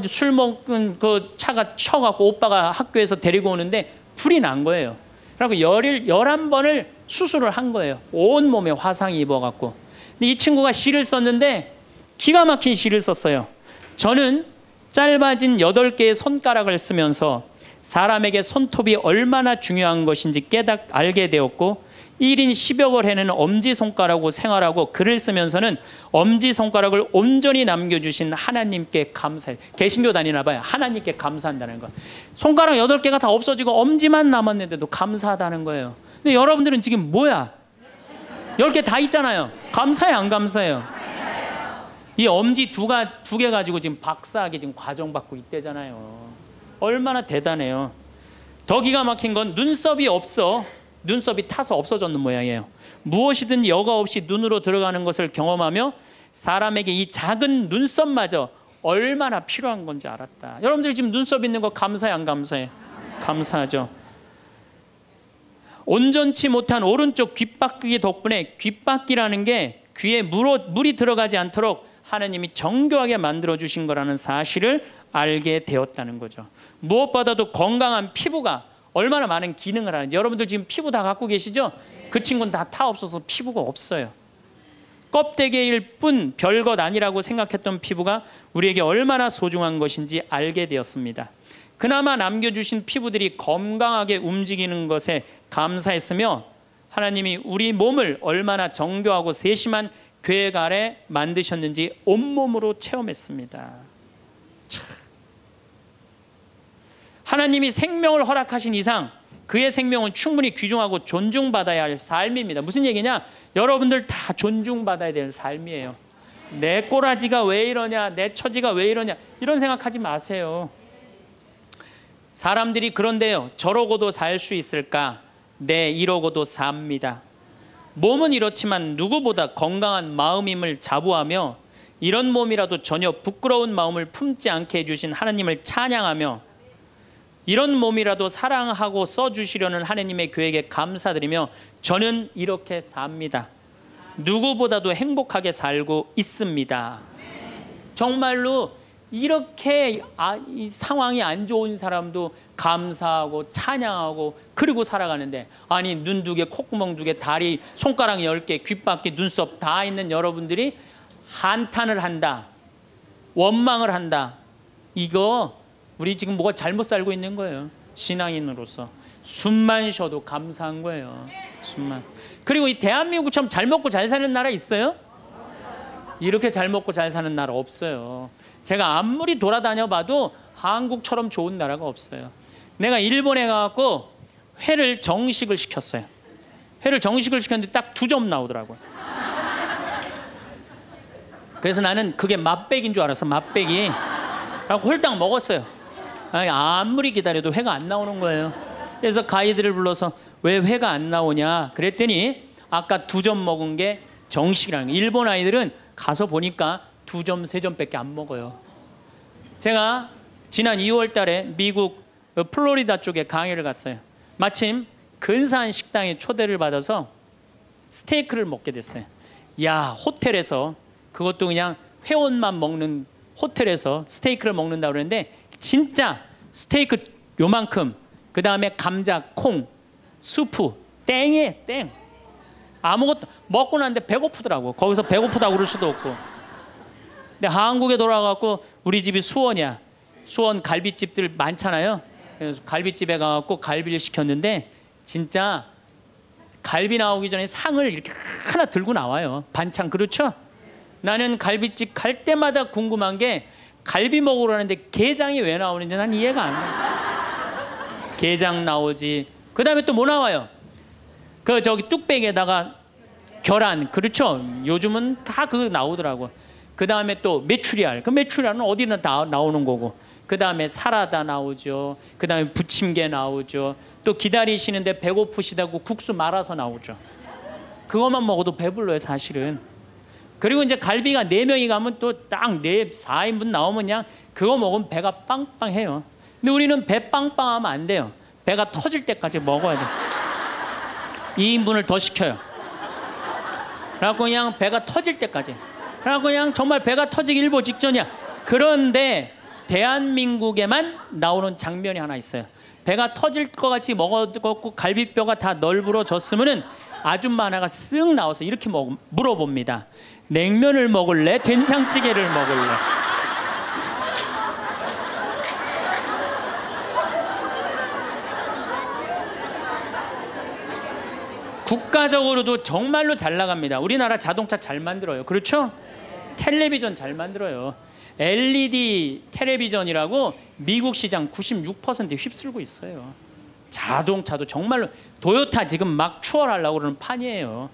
술 먹은 그 차가 쳐갖고 오빠가 학교에서 데리고 오는데 불이 난 거예요. 그리고 11번을 수술을 한 거예요. 온몸에 화상이 입어갖고. 근데 이 친구가 시를 썼는데 기가 막힌 시를 썼어요. 저는 짧아진 8개의 손가락을 쓰면서 사람에게 손톱이 얼마나 중요한 것인지 알게 되었고 1인 10억을 해는 엄지손가락으로 생활하고 글을 쓰면서는 엄지손가락을 온전히 남겨주신 하나님께 감사해. 개신교 다니나 봐요. 하나님께 감사한다는 거. 손가락 8개가 다 없어지고 엄지만 남았는데도 감사하다는 거예요. 근데 여러분들은 지금 뭐야? 10개 다 있잖아요. 감사해 안 감사해요? 이 엄지 두 개 가지고 지금 박사학위 지금 과정 받고 있대잖아요. 얼마나 대단해요. 더 기가 막힌 건 눈썹이 없어. 눈썹이 타서 없어졌는 모양이에요. 무엇이든 여과 없이 눈으로 들어가는 것을 경험하며 사람에게 이 작은 눈썹마저 얼마나 필요한 건지 알았다. 여러분들 지금 눈썹 있는 거 감사해 안 감사해? 감사하죠. 온전치 못한 오른쪽 귓바퀴 덕분에 귓바퀴라는 게 귀에 물이 들어가지 않도록 하나님이 정교하게 만들어 주신 거라는 사실을 알게 되었다는 거죠. 무엇보다도 건강한 피부가 얼마나 많은 기능을 하는지. 여러분들 지금 피부 다 갖고 계시죠? 그 친구는 다 타 없어서 피부가 없어요. 껍데기일 뿐 별것 아니라고 생각했던 피부가 우리에게 얼마나 소중한 것인지 알게 되었습니다. 그나마 남겨주신 피부들이 건강하게 움직이는 것에 감사했으며 하나님이 우리 몸을 얼마나 정교하고 세심한 계획 아래 만드셨는지 온몸으로 체험했습니다. 참. 하나님이 생명을 허락하신 이상 그의 생명은 충분히 귀중하고 존중받아야 할 삶입니다. 무슨 얘기냐? 여러분들 다 존중받아야 될 삶이에요. 내 꼬라지가 왜 이러냐, 내 처지가 왜 이러냐, 이런 생각하지 마세요. 사람들이 그런데요, 저러고도 살 수 있을까? 네, 이러고도 삽니다. 몸은 이렇지만 누구보다 건강한 마음임을 자부하며 이런 몸이라도 전혀 부끄러운 마음을 품지 않게 해주신 하나님을 찬양하며 이런 몸이라도 사랑하고 써주시려는 하나님의 계획에 감사드리며 저는 이렇게 삽니다. 누구보다도 행복하게 살고 있습니다. 정말로 이렇게 이 상황이 안 좋은 사람도 감사하고 찬양하고 그리고 살아가는데, 아니 눈 2개, 콧구멍 2개, 다리, 손가락 10개, 귓바퀴, 눈썹 다 있는 여러분들이 한탄을 한다, 원망을 한다. 이거 우리 지금 뭐가 잘못 살고 있는 거예요. 신앙인으로서 숨만 쉬어도 감사한 거예요. 숨만. 그리고 이 대한민국처럼 잘 먹고 잘 사는 나라 있어요? 이렇게 잘 먹고 잘 사는 나라 없어요. 제가 아무리 돌아다녀 봐도 한국처럼 좋은 나라가 없어요. 내가 일본에 가갖고 회를 정식을 시켰어요. 회를 정식을 시켰는데 딱 2점 나오더라고요. 그래서 나는 그게 맛백인 줄 알았어. 맛백이. 그래서 홀딱 먹었어요. 아무리 기다려도 회가 안 나오는 거예요. 그래서 가이드를 불러서 왜 회가 안 나오냐 그랬더니 아까 2점 먹은 게 정식이라는 거예요. 일본 아이들은 가서 보니까 2점, 3점밖에 안 먹어요. 제가 지난 2월 달에 미국 플로리다 쪽에 강의를 갔어요. 마침 근사한 식당에 초대를 받아서 스테이크를 먹게 됐어요. 야, 호텔에서, 그것도 그냥 회원만 먹는 호텔에서 스테이크를 먹는다고 그러는데 진짜 스테이크 요만큼, 그 다음에 감자, 콩, 수프, 땡이에요. 땡. 아무것도 먹고 났는데 배고프더라고. 거기서 배고프다고 그럴 수도 없고. 근데 한국에 돌아가고 우리 집이 수원이야. 수원 갈비집들 많잖아요. 그래서 갈비집에 가갖고 갈비를 시켰는데 진짜 갈비 나오기 전에 상을 이렇게 하나 들고 나와요. 반찬. 그렇죠? 나는 갈비집 갈 때마다 궁금한 게 갈비 먹으러 가는데 게장이 왜 나오는지 난 이해가 안 돼. 게장 나오지. 그 다음에 또 뭐 나와요? 저기 뚝배기에다가 계란. 그렇죠? 요즘은 다 그거 나오더라고. 그 다음에 또 메추리알. 그 메추리알은 어디나 다 나오는 거고. 그 다음에 사라다 나오죠. 그 다음에 부침개 나오죠. 또 기다리시는데 배고프시다고 국수 말아서 나오죠. 그것만 먹어도 배불러요, 사실은. 그리고 이제 갈비가 4명이 가면 또 딱 4인분 나오면 그냥 그거 먹으면 배가 빵빵해요. 근데 우리는 배 빵빵하면 안 돼요. 배가 터질 때까지 먹어야 돼. 2인분을 더 시켜요. 그래갖고 그냥 배가 터질 때까지. 그래갖고 그냥 정말 배가 터지기 일보 직전이야. 그런데 대한민국에만 나오는 장면이 하나 있어요. 배가 터질 것 같이 먹었고 갈비뼈가 다 널브러졌으면은 아줌마 하나가 쓱 나와서 이렇게 물어봅니다. 냉면을 먹을래? 된장찌개를 먹을래? 국가적으로도 정말로 잘 나갑니다. 우리나라 자동차 잘 만들어요. 그렇죠? 텔레비전 잘 만들어요. LED 텔레비전이라고 미국 시장 96% 휩쓸고 있어요. 자동차도 정말로 도요타 지금 막 추월하려고 그러는 판이에요.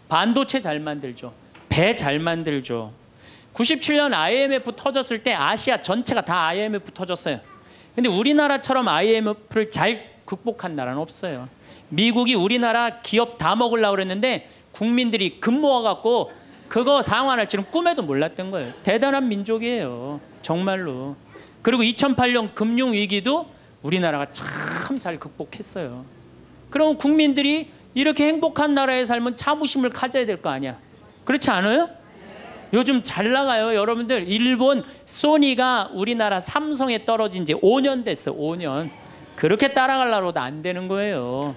반도체 잘 만들죠. 배 잘 만들죠. 97년 IMF 터졌을 때 아시아 전체가 다 IMF 터졌어요. 근데 우리나라처럼 IMF를 잘 극복한 나라는 없어요. 미국이 우리나라 기업 다 먹으려고 그랬는데 국민들이 금 모아갖고 그거 상환할 줄은 꿈에도 몰랐던 거예요. 대단한 민족이에요. 정말로. 그리고 2008년 금융위기도 우리나라가 참 잘 극복했어요. 그럼 국민들이 이렇게 행복한 나라에 살면 자부심을 가져야 될 거 아니야. 그렇지 않아요? 요즘 잘 나가요. 여러분들 일본 소니가 우리나라 삼성에 떨어진 지 5년 됐어요. 5년. 그렇게 따라가려고도 안 되는 거예요.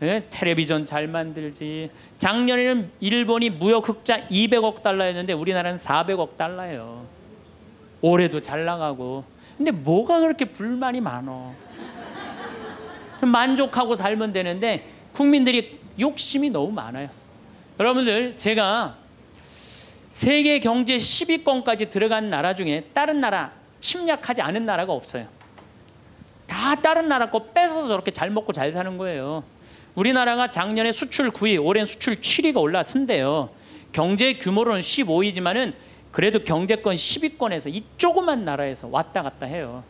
예? 텔레비전 잘 만들지. 작년에는 일본이 무역 흑자 200억 달러였는데 우리나라는 400억 달러예요. 올해도 잘 나가고. 근데 뭐가 그렇게 불만이 많어. 만족하고 살면 되는데 국민들이 욕심이 너무 많아요. 여러분들 제가 세계 경제 10위권까지 들어간 나라 중에 다른 나라 침략하지 않은 나라가 없어요. 다 다른 나라 거 뺏어서 저렇게 잘 먹고 잘 사는 거예요. 우리나라가 작년에 수출 9위, 올해는 수출 7위가 올랐는데요. 경제 규모로는 15위지만은 그래도 경제권 10위권에서 이 조그만 나라에서 왔다 갔다 해요.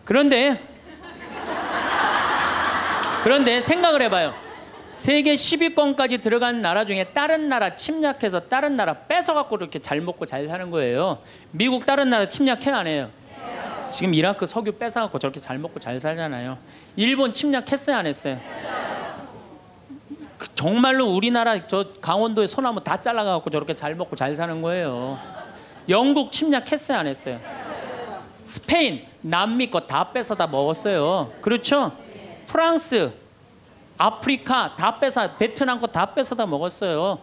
그런데 생각을 해봐요. 세계 10위권까지 들어간 나라 중에 다른 나라 침략해서 다른 나라 뺏어갖고 이렇게 잘 먹고 잘 사는 거예요. 미국 다른 나라 침략해 안 해요? 지금 이라크 석유 뺏어갖고 저렇게 잘 먹고 잘 살잖아요. 일본 침략했어요 안 했어요? 정말로 우리나라 저 강원도의 소나무 다 잘라갖고 저렇게 잘 먹고 잘 사는 거예요. 영국 침략했어요 안 했어요? 스페인 남미 거 다 뺏어다 먹었어요. 그렇죠? 프랑스 아프리카 다 뺏어, 베트남 거 다 뺏어다 먹었어요.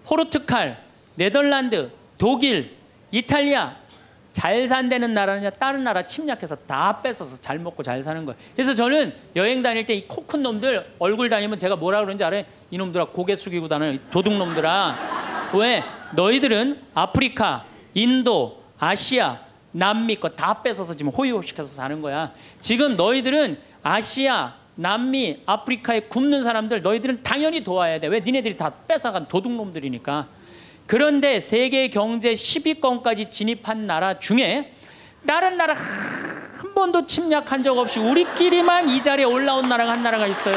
포르투갈, 네덜란드, 독일, 이탈리아 잘 산다는 나라냐 다른 나라 침략해서 다 뺏어서 잘 먹고 잘 사는 거예요. 그래서 저는 여행 다닐 때 이 코 큰 놈들 얼굴 다니면 제가 뭐라 그러는지 알아요? 이놈들아 고개 숙이고 다니는 도둑놈들아. 왜? 너희들은 아프리카, 인도, 아시아, 남미 거 다 뺏어서 지금 호의호식해서 사는 거야. 지금 너희들은 아시아, 남미, 아프리카에 굶는 사람들 너희들은 당연히 도와야 돼. 왜? 니네들이 다 뺏어간 도둑놈들이니까. 그런데 세계 경제 10위권까지 진입한 나라 중에 다른 나라 한 번도 침략한 적 없이 우리끼리만 이 자리에 올라온 나라가 한 나라가 있어요.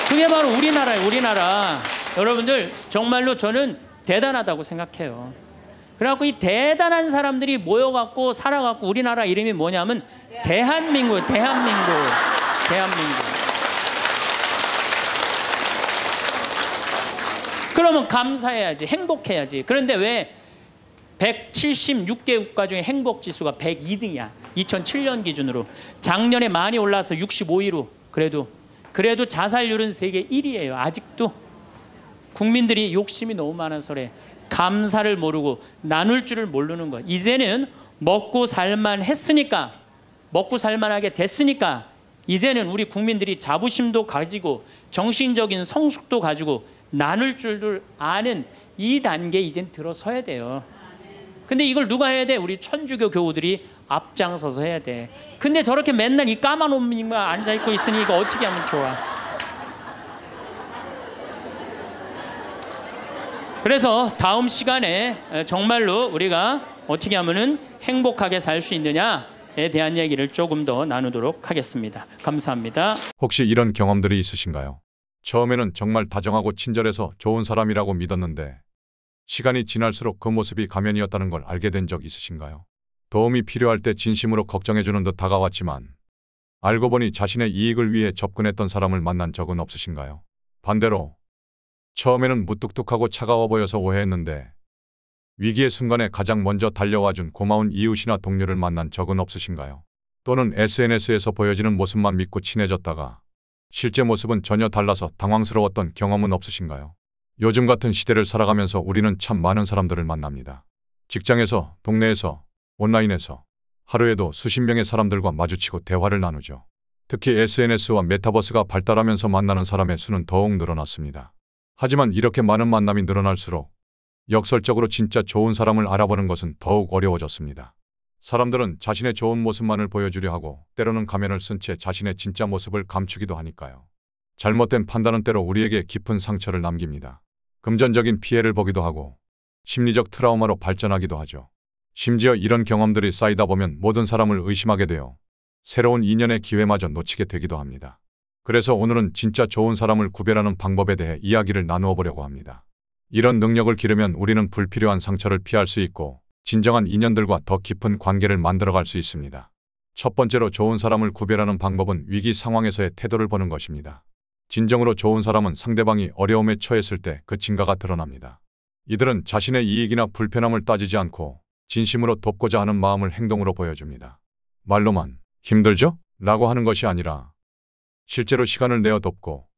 그게 바로 우리나라예요. 우리나라. 여러분들 정말로 저는 대단하다고 생각해요. 그래갖고 이 대단한 사람들이 모여갖고 살아갖고 우리나라 이름이 뭐냐면 대한민국이에요. 대한민국. 그러면 감사해야지. 행복해야지. 그런데 왜 176개 국가 중에 행복지수가 102등이야. 2007년 기준으로. 작년에 많이 올라서 65위로. 그래도 자살률은 세계 1위예요. 아직도. 국민들이 욕심이 너무 많아서 그래. 감사를 모르고 나눌 줄을 모르는 거야. 이제는 먹고 살만 했으니까, 먹고 살만하게 됐으니까 이제는 우리 국민들이 자부심도 가지고 정신적인 성숙도 가지고 나눌 줄을 아는 이 단계에 이젠 들어서야 돼요. 근데 이걸 누가 해야 돼? 우리 천주교 교우들이 앞장서서 해야 돼. 근데 저렇게 맨날 이 까만 옷만 앉아있고 있으니 이거 어떻게 하면 좋아? 그래서 다음 시간에 정말로 우리가 어떻게 하면은 행복하게 살 수 있느냐에 대한 얘기를 조금 더 나누도록 하겠습니다. 감사합니다. 혹시 이런 경험들이 있으신가요? 처음에는 정말 다정하고 친절해서 좋은 사람이라고 믿었는데 시간이 지날수록 그 모습이 가면이었다는 걸 알게 된 적 있으신가요? 도움이 필요할 때 진심으로 걱정해주는 듯 다가왔지만 알고 보니 자신의 이익을 위해 접근했던 사람을 만난 적은 없으신가요? 반대로 처음에는 무뚝뚝하고 차가워 보여서 오해했는데 위기의 순간에 가장 먼저 달려와준 고마운 이웃이나 동료를 만난 적은 없으신가요? 또는 SNS에서 보여지는 모습만 믿고 친해졌다가 실제 모습은 전혀 달라서 당황스러웠던 경험은 없으신가요? 요즘 같은 시대를 살아가면서 우리는 참 많은 사람들을 만납니다. 직장에서, 동네에서, 온라인에서, 하루에도 수십 명의 사람들과 마주치고 대화를 나누죠. 특히 SNS와 메타버스가 발달하면서 만나는 사람의 수는 더욱 늘어났습니다. 하지만 이렇게 많은 만남이 늘어날수록 역설적으로 진짜 좋은 사람을 알아보는 것은 더욱 어려워졌습니다. 사람들은 자신의 좋은 모습만을 보여주려 하고 때로는 가면을 쓴 채 자신의 진짜 모습을 감추기도 하니까요. 잘못된 판단은 때로 우리에게 깊은 상처를 남깁니다. 금전적인 피해를 보기도 하고 심리적 트라우마로 발전하기도 하죠. 심지어 이런 경험들이 쌓이다 보면 모든 사람을 의심하게 되어 새로운 인연의 기회마저 놓치게 되기도 합니다. 그래서 오늘은 진짜 좋은 사람을 구별하는 방법에 대해 이야기를 나누어 보려고 합니다. 이런 능력을 기르면 우리는 불필요한 상처를 피할 수 있고 진정한 인연들과 더 깊은 관계를 만들어갈 수 있습니다. 첫 번째로 좋은 사람을 구별하는 방법은 위기 상황에서의 태도를 보는 것입니다. 진정으로 좋은 사람은 상대방이 어려움에 처했을 때 그 진가가 드러납니다. 이들은 자신의 이익이나 불편함을 따지지 않고 진심으로 돕고자 하는 마음을 행동으로 보여줍니다. 말로만 힘들죠? 라고 하는 것이 아니라 실제로 시간을 내어 돕고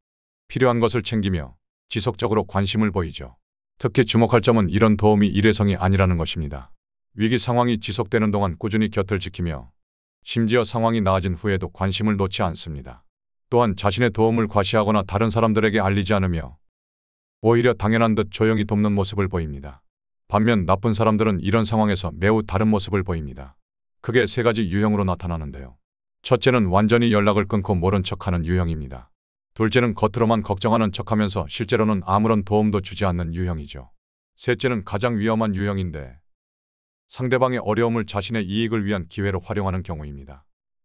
필요한 것을 챙기며 지속적으로 관심을 보이죠. 특히 주목할 점은 이런 도움이 일회성이 아니라는 것입니다. 위기 상황이 지속되는 동안 꾸준히 곁을 지키며 심지어 상황이 나아진 후에도 관심을 놓지 않습니다. 또한 자신의 도움을 과시하거나 다른 사람들에게 알리지 않으며 오히려 당연한 듯 조용히 돕는 모습을 보입니다. 반면 나쁜 사람들은 이런 상황에서 매우 다른 모습을 보입니다. 크게 세 가지 유형으로 나타나는데요. 첫째는 완전히 연락을 끊고 모른 척하는 유형입니다. 둘째는 겉으로만 걱정하는 척하면서 실제로는 아무런 도움도 주지 않는 유형이죠. 셋째는 가장 위험한 유형인데 상대방의 어려움을 자신의 이익을 위한 기회로 활용하는 경우입니다.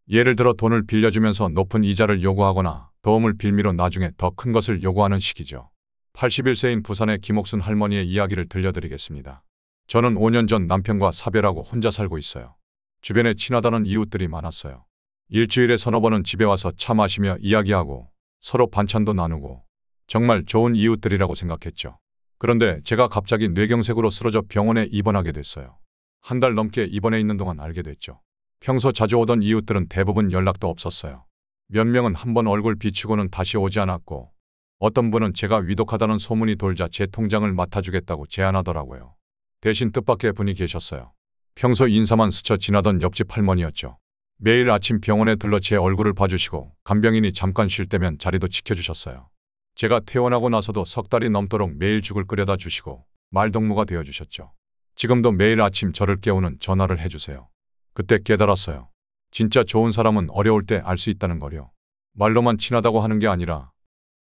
예를 들어 돈을 빌려주면서 높은 이자를 요구하거나 도움을 빌미로 나중에 더 큰 것을 요구하는 식이죠. 81세인 부산의 김옥순 할머니의 이야기를 들려드리겠습니다. 저는 5년 전 남편과 사별하고 혼자 살고 있어요. 주변에 친하다는 이웃들이 많았어요. 일주일에 서너 번은 집에 와서 차 마시며 이야기하고 서로 반찬도 나누고 정말 좋은 이웃들이라고 생각했죠. 그런데 제가 갑자기 뇌경색으로 쓰러져 병원에 입원하게 됐어요. 한 달 넘게 입원해 있는 동안 알게 됐죠. 평소 자주 오던 이웃들은 대부분 연락도 없었어요. 몇 명은 한 번 얼굴 비추고는 다시 오지 않았고 어떤 분은 제가 위독하다는 소문이 돌자 제 통장을 맡아주겠다고 제안하더라고요. 대신 뜻밖의 분이 계셨어요. 평소 인사만 스쳐 지나던 옆집 할머니였죠. 매일 아침 병원에 들러 제 얼굴을 봐주시고 간병인이 잠깐 쉴 때면 자리도 지켜주셨어요. 제가 퇴원하고 나서도 석 달이 넘도록 매일 죽을 끓여다 주시고 말동무가 되어주셨죠. 지금도 매일 아침 저를 깨우는 전화를 해주세요. 그때 깨달았어요. 진짜 좋은 사람은 어려울 때 알 수 있다는 거요. 말로만 친하다고 하는 게 아니라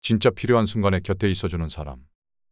진짜 필요한 순간에 곁에 있어주는 사람.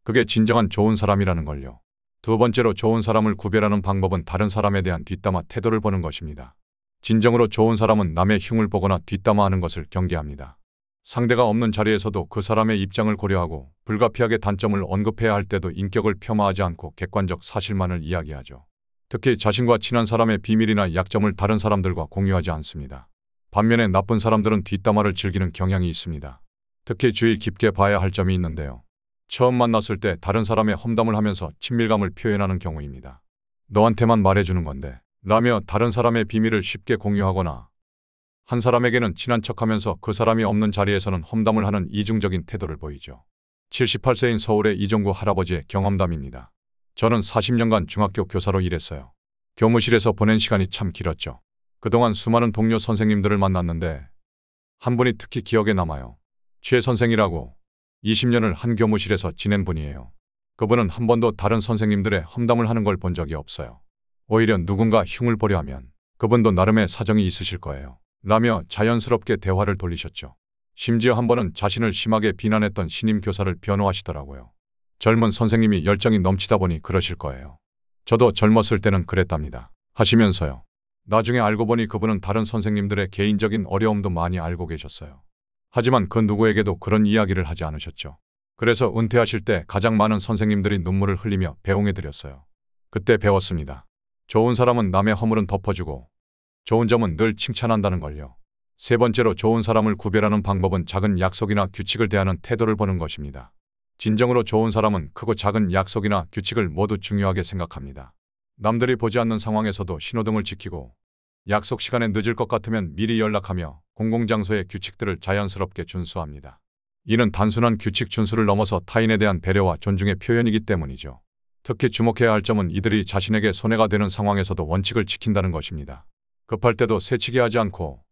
그게 진정한 좋은 사람이라는 걸요. 두 번째로 좋은 사람을 구별하는 방법은 다른 사람에 대한 뒷담화 태도를 보는 것입니다. 진정으로 좋은 사람은 남의 흉을 보거나 뒷담화하는 것을 경계합니다. 상대가 없는 자리에서도 그 사람의 입장을 고려하고 불가피하게 단점을 언급해야 할 때도 인격을 폄하하지 않고 객관적 사실만을 이야기하죠. 특히 자신과 친한 사람의 비밀이나 약점을 다른 사람들과 공유하지 않습니다. 반면에 나쁜 사람들은 뒷담화를 즐기는 경향이 있습니다. 특히 주의 깊게 봐야 할 점이 있는데요. 처음 만났을 때 다른 사람의 험담을 하면서 친밀감을 표현하는 경우입니다. 너한테만 말해주는 건데 라며 다른 사람의 비밀을 쉽게 공유하거나 한 사람에게는 친한 척하면서 그 사람이 없는 자리에서는 험담을 하는 이중적인 태도를 보이죠. 78세인 서울의 이종구 할아버지의 경험담입니다. 저는 40년간 중학교 교사로 일했어요. 교무실에서 보낸 시간이 참 길었죠. 그동안 수많은 동료 선생님들을 만났는데 한 분이 특히 기억에 남아요. 최 선생이라고 20년을 한 교무실에서 지낸 분이에요. 그분은 한 번도 다른 선생님들의 험담을 하는 걸 본 적이 없어요. 오히려 누군가 흉을 보려 하면 그분도 나름의 사정이 있으실 거예요. 라며 자연스럽게 대화를 돌리셨죠. 심지어 한 번은 자신을 심하게 비난했던 신임 교사를 변호하시더라고요. 젊은 선생님이 열정이 넘치다 보니 그러실 거예요. 저도 젊었을 때는 그랬답니다. 하시면서요. 나중에 알고 보니 그분은 다른 선생님들의 개인적인 어려움도 많이 알고 계셨어요. 하지만 그 누구에게도 그런 이야기를 하지 않으셨죠. 그래서 은퇴하실 때 가장 많은 선생님들이 눈물을 흘리며 배웅해드렸어요. 그때 배웠습니다. 좋은 사람은 남의 허물은 덮어주고 좋은 점은 늘 칭찬한다는 걸요. 세 번째로 좋은 사람을 구별하는 방법은 작은 약속이나 규칙을 대하는 태도를 보는 것입니다. 진정으로 좋은 사람은 크고 작은 약속이나 규칙을 모두 중요하게 생각합니다. 남들이 보지 않는 상황에서도 신호등을 지키고 약속 시간에 늦을 것 같으면 미리 연락하며 공공장소의 규칙들을 자연스럽게 준수합니다. 이는 단순한 규칙 준수를 넘어서 타인에 대한 배려와 존중의 표현이기 때문이죠. 특히 주목해야 할 점은 이들이 자신에게 손해가 되는 상황에서도 원칙을 지킨다는 것입니다. 급할 때도 새치기 하지 않고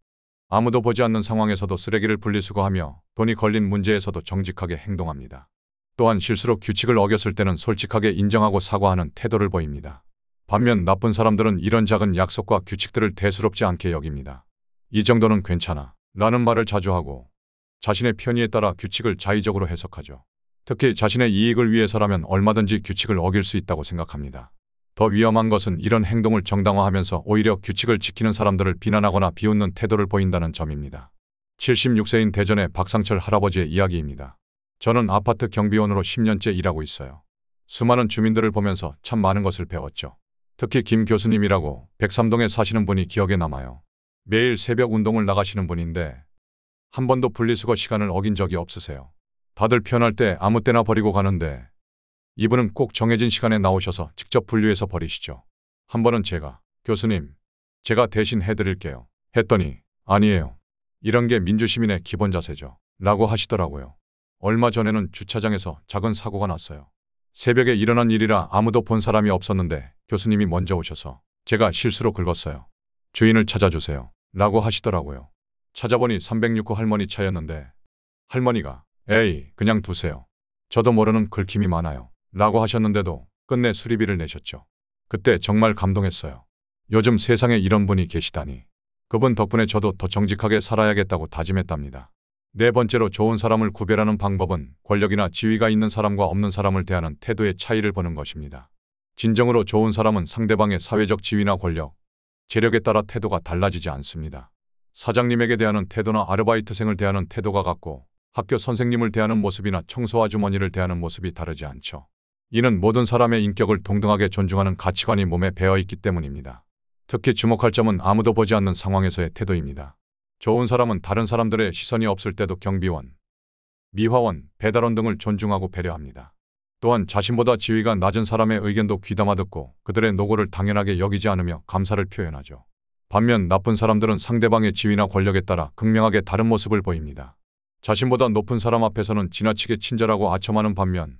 아무도 보지 않는 상황에서도 쓰레기를 분리수거하며 돈이 걸린 문제에서도 정직하게 행동합니다. 또한 실수로 규칙을 어겼을 때는 솔직하게 인정하고 사과하는 태도를 보입니다. 반면 나쁜 사람들은 이런 작은 약속과 규칙들을 대수롭지 않게 여깁니다. 이 정도는 괜찮아 라는 말을 자주 하고 자신의 편의에 따라 규칙을 자의적으로 해석하죠. 특히 자신의 이익을 위해서라면 얼마든지 규칙을 어길 수 있다고 생각합니다. 더 위험한 것은 이런 행동을 정당화하면서 오히려 규칙을 지키는 사람들을 비난하거나 비웃는 태도를 보인다는 점입니다. 76세인 대전의 박상철 할아버지의 이야기입니다. 저는 아파트 경비원으로 10년째 일하고 있어요. 수많은 주민들을 보면서 참 많은 것을 배웠죠. 특히 김 교수님이라고 103동에 사시는 분이 기억에 남아요. 매일 새벽 운동을 나가시는 분인데 한 번도 분리수거 시간을 어긴 적이 없으세요. 다들 편할 때 아무 때나 버리고 가는데 이분은 꼭 정해진 시간에 나오셔서 직접 분류해서 버리시죠. 한 번은 제가 교수님, 제가 대신 해드릴게요 했더니 아니에요. 이런 게 민주시민의 기본 자세죠 라고 하시더라고요. 얼마 전에는 주차장에서 작은 사고가 났어요. 새벽에 일어난 일이라 아무도 본 사람이 없었는데 교수님이 먼저 오셔서 제가 실수로 긁었어요. 주인을 찾아주세요 라고 하시더라고요. 찾아보니 306호 할머니 차였는데 할머니가 에이 그냥 두세요. 저도 모르는 긁힘이 많아요 라고 하셨는데도 끝내 수리비를 내셨죠. 그때 정말 감동했어요. 요즘 세상에 이런 분이 계시다니. 그분 덕분에 저도 더 정직하게 살아야겠다고 다짐했답니다. 네 번째로 좋은 사람을 구별하는 방법은 권력이나 지위가 있는 사람과 없는 사람을 대하는 태도의 차이를 보는 것입니다. 진정으로 좋은 사람은 상대방의 사회적 지위나 권력, 재력에 따라 태도가 달라지지 않습니다. 사장님에게 대하는 태도나 아르바이트생을 대하는 태도가 같고 학교 선생님을 대하는 모습이나 청소 아주머니를 대하는 모습이 다르지 않죠. 이는 모든 사람의 인격을 동등하게 존중하는 가치관이 몸에 배어 있기 때문입니다. 특히 주목할 점은 아무도 보지 않는 상황에서의 태도입니다. 좋은 사람은 다른 사람들의 시선이 없을 때도 경비원, 미화원, 배달원 등을 존중하고 배려합니다. 또한 자신보다 지위가 낮은 사람의 의견도 귀담아 듣고 그들의 노고를 당연하게 여기지 않으며 감사를 표현하죠. 반면 나쁜 사람들은 상대방의 지위나 권력에 따라 극명하게 다른 모습을 보입니다. 자신보다 높은 사람 앞에서는 지나치게 친절하고 아첨하는 반면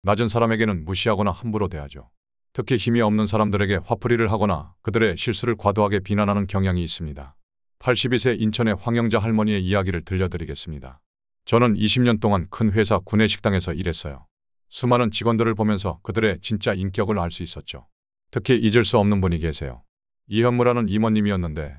낮은 사람에게는 무시하거나 함부로 대하죠. 특히 힘이 없는 사람들에게 화풀이를 하거나 그들의 실수를 과도하게 비난하는 경향이 있습니다. 82세 인천의 황영자 할머니의 이야기를 들려드리겠습니다. 저는 20년 동안 큰 회사 구내식당에서 일했어요. 수많은 직원들을 보면서 그들의 진짜 인격을 알 수 있었죠. 특히 잊을 수 없는 분이 계세요. 이현무라는 이모님이었는데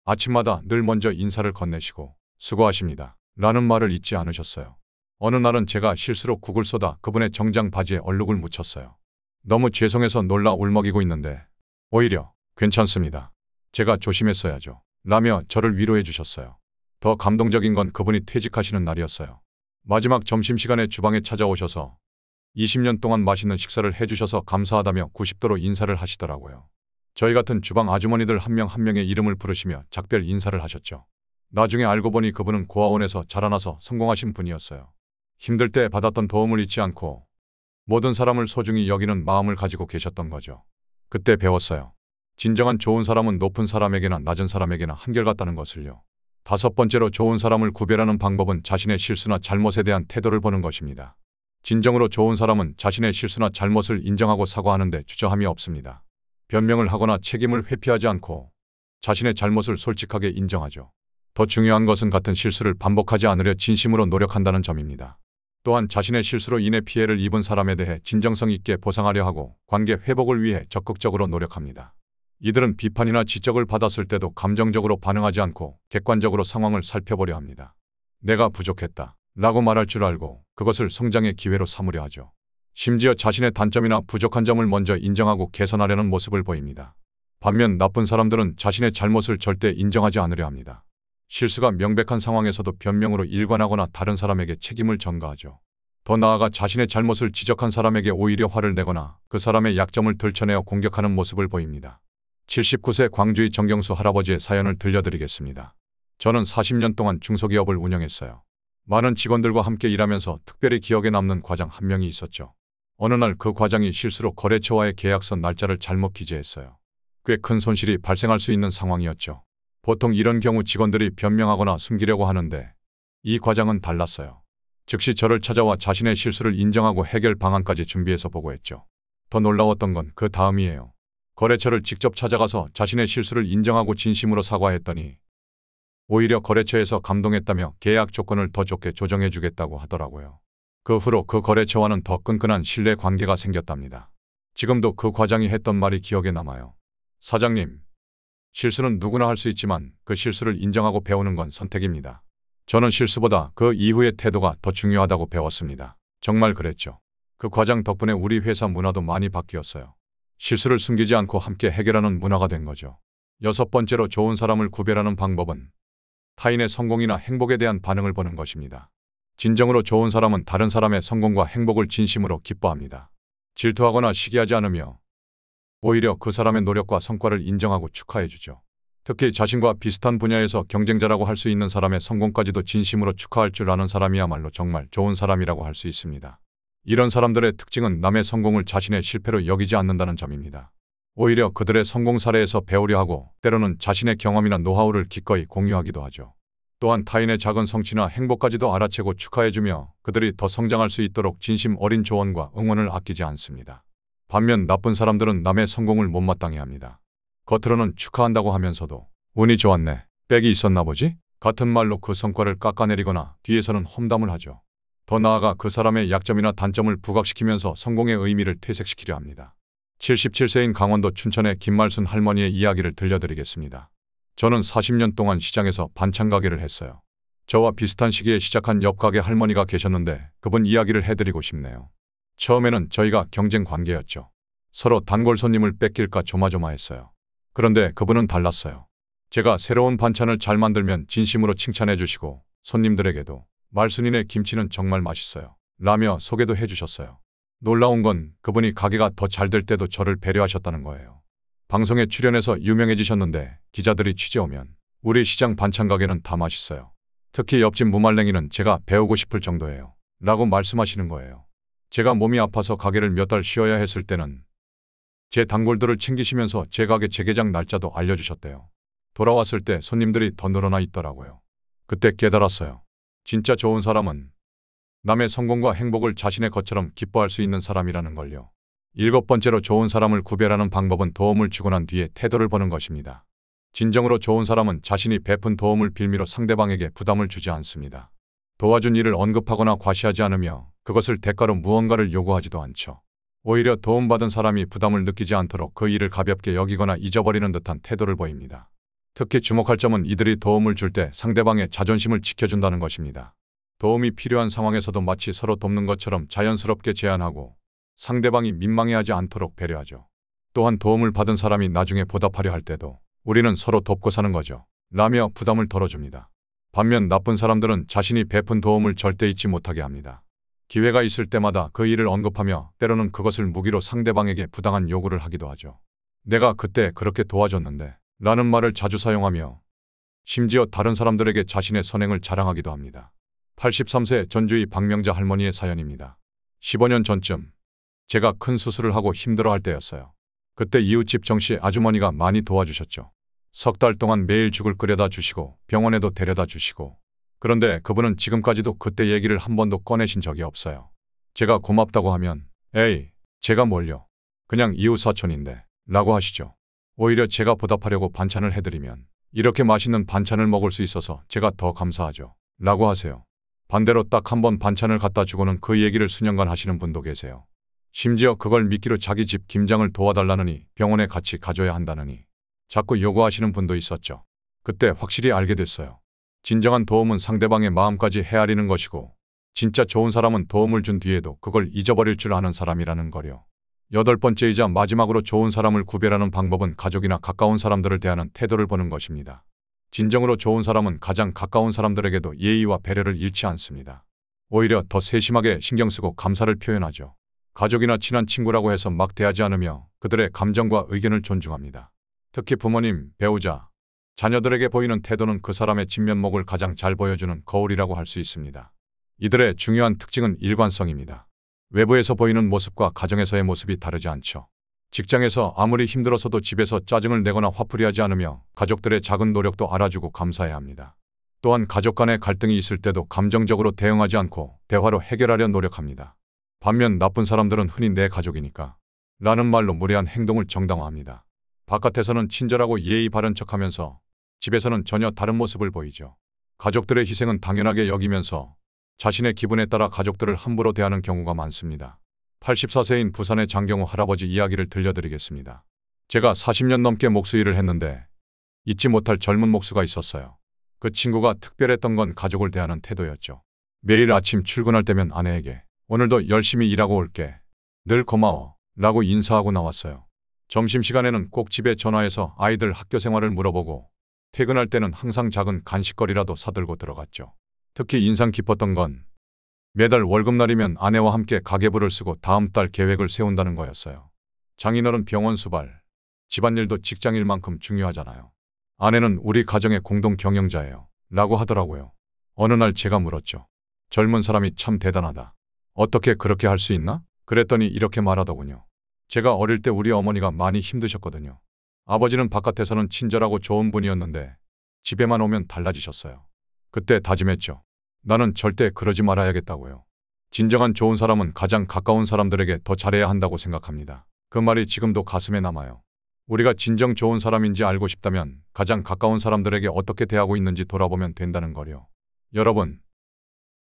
아침마다 늘 먼저 인사를 건네시고 수고하십니다 라는 말을 잊지 않으셨어요. 어느 날은 제가 실수로 국을 쏟아 그분의 정장 바지에 얼룩을 묻혔어요. 너무 죄송해서 놀라 울먹이고 있는데 오히려 괜찮습니다. 제가 조심했어야죠 라며 저를 위로해 주셨어요. 더 감동적인 건 그분이 퇴직하시는 날이었어요. 마지막 점심시간에 주방에 찾아오셔서 20년 동안 맛있는 식사를 해주셔서 감사하다며 90도로 인사를 하시더라고요. 저희 같은 주방 아주머니들 한 명 한 명의 이름을 부르시며 작별 인사를 하셨죠. 나중에 알고 보니 그분은 고아원에서 자라나서 성공하신 분이었어요. 힘들 때 받았던 도움을 잊지 않고 모든 사람을 소중히 여기는 마음을 가지고 계셨던 거죠. 그때 배웠어요. 진정한 좋은 사람은 높은 사람에게나 낮은 사람에게나 한결같다는 것을요. 다섯 번째로 좋은 사람을 구별하는 방법은 자신의 실수나 잘못에 대한 태도를 보는 것입니다. 진정으로 좋은 사람은 자신의 실수나 잘못을 인정하고 사과하는데 주저함이 없습니다. 변명을 하거나 책임을 회피하지 않고 자신의 잘못을 솔직하게 인정하죠. 더 중요한 것은 같은 실수를 반복하지 않으려 진심으로 노력한다는 점입니다. 또한 자신의 실수로 인해 피해를 입은 사람에 대해 진정성 있게 보상하려 하고 관계 회복을 위해 적극적으로 노력합니다. 이들은 비판이나 지적을 받았을 때도 감정적으로 반응하지 않고 객관적으로 상황을 살펴보려 합니다. 내가 부족했다 라고 말할 줄 알고 그것을 성장의 기회로 삼으려 하죠. 심지어 자신의 단점이나 부족한 점을 먼저 인정하고 개선하려는 모습을 보입니다. 반면 나쁜 사람들은 자신의 잘못을 절대 인정하지 않으려 합니다. 실수가 명백한 상황에서도 변명으로 일관하거나 다른 사람에게 책임을 전가하죠. 더 나아가 자신의 잘못을 지적한 사람에게 오히려 화를 내거나 그 사람의 약점을 들춰내어 공격하는 모습을 보입니다. 79세 광주의 정경수 할아버지의 사연을 들려드리겠습니다. 저는 40년 동안 중소기업을 운영했어요. 많은 직원들과 함께 일하면서 특별히 기억에 남는 과장 한 명이 있었죠. 어느 날 그 과장이 실수로 거래처와의 계약서 날짜를 잘못 기재했어요. 꽤 큰 손실이 발생할 수 있는 상황이었죠. 보통 이런 경우 직원들이 변명하거나 숨기려고 하는데 이 과장은 달랐어요. 즉시 저를 찾아와 자신의 실수를 인정하고 해결 방안까지 준비해서 보고했죠. 더 놀라웠던 건 그 다음이에요. 거래처를 직접 찾아가서 자신의 실수를 인정하고 진심으로 사과했더니 오히려 거래처에서 감동했다며 계약 조건을 더 좋게 조정해 주겠다고 하더라고요. 그 후로 그 거래처와는 더 끈끈한 신뢰 관계가 생겼답니다. 지금도 그 과장이 했던 말이 기억에 남아요. 사장님, 실수는 누구나 할 수 있지만 그 실수를 인정하고 배우는 건 선택입니다. 저는 실수보다 그 이후의 태도가 더 중요하다고 배웠습니다. 정말 그랬죠. 그 과장 덕분에 우리 회사 문화도 많이 바뀌었어요. 실수를 숨기지 않고 함께 해결하는 문화가 된 거죠. 6번째로 좋은 사람을 구별하는 방법은 타인의 성공이나 행복에 대한 반응을 보는 것입니다. 진정으로 좋은 사람은 다른 사람의 성공과 행복을 진심으로 기뻐합니다. 질투하거나 시기하지 않으며 오히려 그 사람의 노력과 성과를 인정하고 축하해주죠. 특히 자신과 비슷한 분야에서 경쟁자라고 할 수 있는 사람의 성공까지도 진심으로 축하할 줄 아는 사람이야말로 정말 좋은 사람이라고 할 수 있습니다. 이런 사람들의 특징은 남의 성공을 자신의 실패로 여기지 않는다는 점입니다. 오히려 그들의 성공 사례에서 배우려 하고 때로는 자신의 경험이나 노하우를 기꺼이 공유하기도 하죠. 또한 타인의 작은 성취나 행복까지도 알아채고 축하해주며 그들이 더 성장할 수 있도록 진심 어린 조언과 응원을 아끼지 않습니다. 반면 나쁜 사람들은 남의 성공을 못마땅해 합니다. 겉으로는 축하한다고 하면서도 운이 좋았네, 빽이 있었나 보지? 같은 말로 그 성과를 깎아내리거나 뒤에서는 험담을 하죠. 더 나아가 그 사람의 약점이나 단점을 부각시키면서 성공의 의미를 퇴색시키려 합니다. 77세인 강원도 춘천의 김말순 할머니의 이야기를 들려드리겠습니다. 저는 40년 동안 시장에서 반찬 가게를 했어요. 저와 비슷한 시기에 시작한 옆 가게 할머니가 계셨는데 그분 이야기를 해드리고 싶네요. 처음에는 저희가 경쟁 관계였죠. 서로 단골 손님을 뺏길까 조마조마했어요. 그런데 그분은 달랐어요. 제가 새로운 반찬을 잘 만들면 진심으로 칭찬해 주시고 손님들에게도 말순이네 김치는 정말 맛있어요 라며 소개도 해주셨어요. 놀라운 건 그분이 가게가 더 잘 될 때도 저를 배려하셨다는 거예요. 방송에 출연해서 유명해지셨는데 기자들이 취재 오면 우리 시장 반찬 가게는 다 맛있어요. 특히 옆집 무말랭이는 제가 배우고 싶을 정도예요 라고 말씀하시는 거예요. 제가 몸이 아파서 가게를 몇 달 쉬어야 했을 때는 제 단골들을 챙기시면서 제 가게 재개장 날짜도 알려주셨대요. 돌아왔을 때 손님들이 더 늘어나 있더라고요. 그때 깨달았어요. 진짜 좋은 사람은 남의 성공과 행복을 자신의 것처럼 기뻐할 수 있는 사람이라는 걸요. 7번째로 좋은 사람을 구별하는 방법은 도움을 주고 난 뒤에 태도를 보는 것입니다. 진정으로 좋은 사람은 자신이 베푼 도움을 빌미로 상대방에게 부담을 주지 않습니다. 도와준 일을 언급하거나 과시하지 않으며 그것을 대가로 무언가를 요구하지도 않죠. 오히려 도움받은 사람이 부담을 느끼지 않도록 그 일을 가볍게 여기거나 잊어버리는 듯한 태도를 보입니다. 특히 주목할 점은 이들이 도움을 줄 때 상대방의 자존심을 지켜준다는 것입니다. 도움이 필요한 상황에서도 마치 서로 돕는 것처럼 자연스럽게 제안하고 상대방이 민망해하지 않도록 배려하죠. 또한 도움을 받은 사람이 나중에 보답하려 할 때도 우리는 서로 돕고 사는 거죠 라며 부담을 덜어줍니다. 반면 나쁜 사람들은 자신이 베푼 도움을 절대 잊지 못하게 합니다. 기회가 있을 때마다 그 일을 언급하며 때로는 그것을 무기로 상대방에게 부당한 요구를 하기도 하죠. 내가 그때 그렇게 도와줬는데 라는 말을 자주 사용하며 심지어 다른 사람들에게 자신의 선행을 자랑하기도 합니다. 83세 전주의 박명자 할머니의 사연입니다. 15년 전쯤 제가 큰 수술을 하고 힘들어할 때였어요. 그때 이웃집 정씨 아주머니가 많이 도와주셨죠. 3달 동안 매일 죽을 끓여다 주시고 병원에도 데려다 주시고 그런데 그분은 지금까지도 그때 얘기를 한 번도 꺼내신 적이 없어요. 제가 고맙다고 하면 에이 제가 뭘요. 그냥 이웃 사촌인데 라고 하시죠. 오히려 제가 보답하려고 반찬을 해드리면 이렇게 맛있는 반찬을 먹을 수 있어서 제가 더 감사하죠 라고 하세요. 반대로 딱 한 번 반찬을 갖다 주고는 그 얘기를 수년간 하시는 분도 계세요. 심지어 그걸 미끼로 자기 집 김장을 도와달라느니 병원에 같이 가줘야 한다느니 자꾸 요구하시는 분도 있었죠. 그때 확실히 알게 됐어요. 진정한 도움은 상대방의 마음까지 헤아리는 것이고 진짜 좋은 사람은 도움을 준 뒤에도 그걸 잊어버릴 줄 아는 사람이라는 거요. 8번째이자 마지막으로 좋은 사람을 구별하는 방법은 가족이나 가까운 사람들을 대하는 태도를 보는 것입니다. 진정으로 좋은 사람은 가장 가까운 사람들에게도 예의와 배려를 잃지 않습니다. 오히려 더 세심하게 신경 쓰고 감사를 표현하죠. 가족이나 친한 친구라고 해서 막 대하지 않으며 그들의 감정과 의견을 존중합니다. 특히 부모님, 배우자, 자녀들에게 보이는 태도는 그 사람의 진면목을 가장 잘 보여주는 거울이라고 할 수 있습니다. 이들의 중요한 특징은 일관성입니다. 외부에서 보이는 모습과 가정에서의 모습이 다르지 않죠. 직장에서 아무리 힘들어서도 집에서 짜증을 내거나 화풀이하지 않으며 가족들의 작은 노력도 알아주고 감사해야 합니다. 또한 가족 간의 갈등이 있을 때도 감정적으로 대응하지 않고 대화로 해결하려 노력합니다. 반면 나쁜 사람들은 흔히 내 가족이니까 라는 말로 무례한 행동을 정당화합니다. 바깥에서는 친절하고 예의 바른 척하면서 집에서는 전혀 다른 모습을 보이죠. 가족들의 희생은 당연하게 여기면서 자신의 기분에 따라 가족들을 함부로 대하는 경우가 많습니다. 84세인 부산의 장경우 할아버지 이야기를 들려드리겠습니다. 제가 40년 넘게 목수 일을 했는데 잊지 못할 젊은 목수가 있었어요. 그 친구가 특별했던 건 가족을 대하는 태도였죠. 매일 아침 출근할 때면 아내에게 오늘도 열심히 일하고 올게. 늘 고마워. 라고 인사하고 나왔어요. 점심시간에는 꼭 집에 전화해서 아이들 학교 생활을 물어보고 퇴근할 때는 항상 작은 간식거리라도 사들고 들어갔죠. 특히 인상 깊었던 건 매달 월급날이면 아내와 함께 가계부를 쓰고 다음 달 계획을 세운다는 거였어요. 장인어른 병원 수발, 집안일도 직장일만큼 중요하잖아요. 아내는 우리 가정의 공동 경영자예요. 라고 하더라고요. 어느 날 제가 물었죠. 젊은 사람이 참 대단하다. 어떻게 그렇게 할 수 있나? 그랬더니 이렇게 말하더군요. 제가 어릴 때 우리 어머니가 많이 힘드셨거든요. 아버지는 바깥에서는 친절하고 좋은 분이었는데 집에만 오면 달라지셨어요. 그때 다짐했죠. 나는 절대 그러지 말아야겠다고요. 진정한 좋은 사람은 가장 가까운 사람들에게 더 잘해야 한다고 생각합니다. 그 말이 지금도 가슴에 남아요. 우리가 진정 좋은 사람인지 알고 싶다면 가장 가까운 사람들에게 어떻게 대하고 있는지 돌아보면 된다는 거요. 여러분,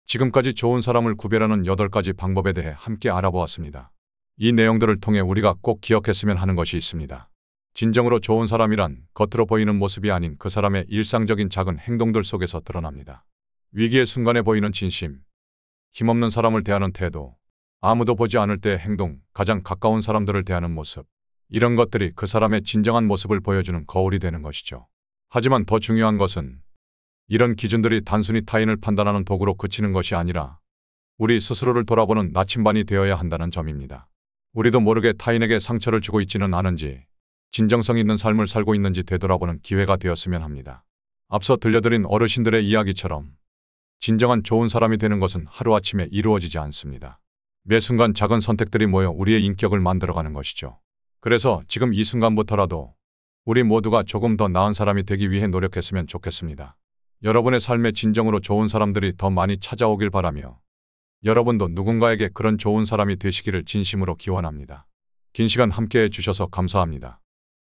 지금까지 좋은 사람을 구별하는 8가지 방법에 대해 함께 알아보았습니다. 이 내용들을 통해 우리가 꼭 기억했으면 하는 것이 있습니다. 진정으로 좋은 사람이란 겉으로 보이는 모습이 아닌 그 사람의 일상적인 작은 행동들 속에서 드러납니다. 위기의 순간에 보이는 진심, 힘없는 사람을 대하는 태도, 아무도 보지 않을 때의 행동, 가장 가까운 사람들을 대하는 모습, 이런 것들이 그 사람의 진정한 모습을 보여주는 거울이 되는 것이죠. 하지만 더 중요한 것은 이런 기준들이 단순히 타인을 판단하는 도구로 그치는 것이 아니라 우리 스스로를 돌아보는 나침반이 되어야 한다는 점입니다. 우리도 모르게 타인에게 상처를 주고 있지는 않은지, 진정성 있는 삶을 살고 있는지 되돌아보는 기회가 되었으면 합니다. 앞서 들려드린 어르신들의 이야기처럼 진정한 좋은 사람이 되는 것은 하루아침에 이루어지지 않습니다. 매 순간 작은 선택들이 모여 우리의 인격을 만들어가는 것이죠. 그래서 지금 이 순간부터라도 우리 모두가 조금 더 나은 사람이 되기 위해 노력했으면 좋겠습니다. 여러분의 삶에 진정으로 좋은 사람들이 더 많이 찾아오길 바라며 여러분도 누군가에게 그런 좋은 사람이 되시기를 진심으로 기원합니다. 긴 시간 함께해 주셔서 감사합니다.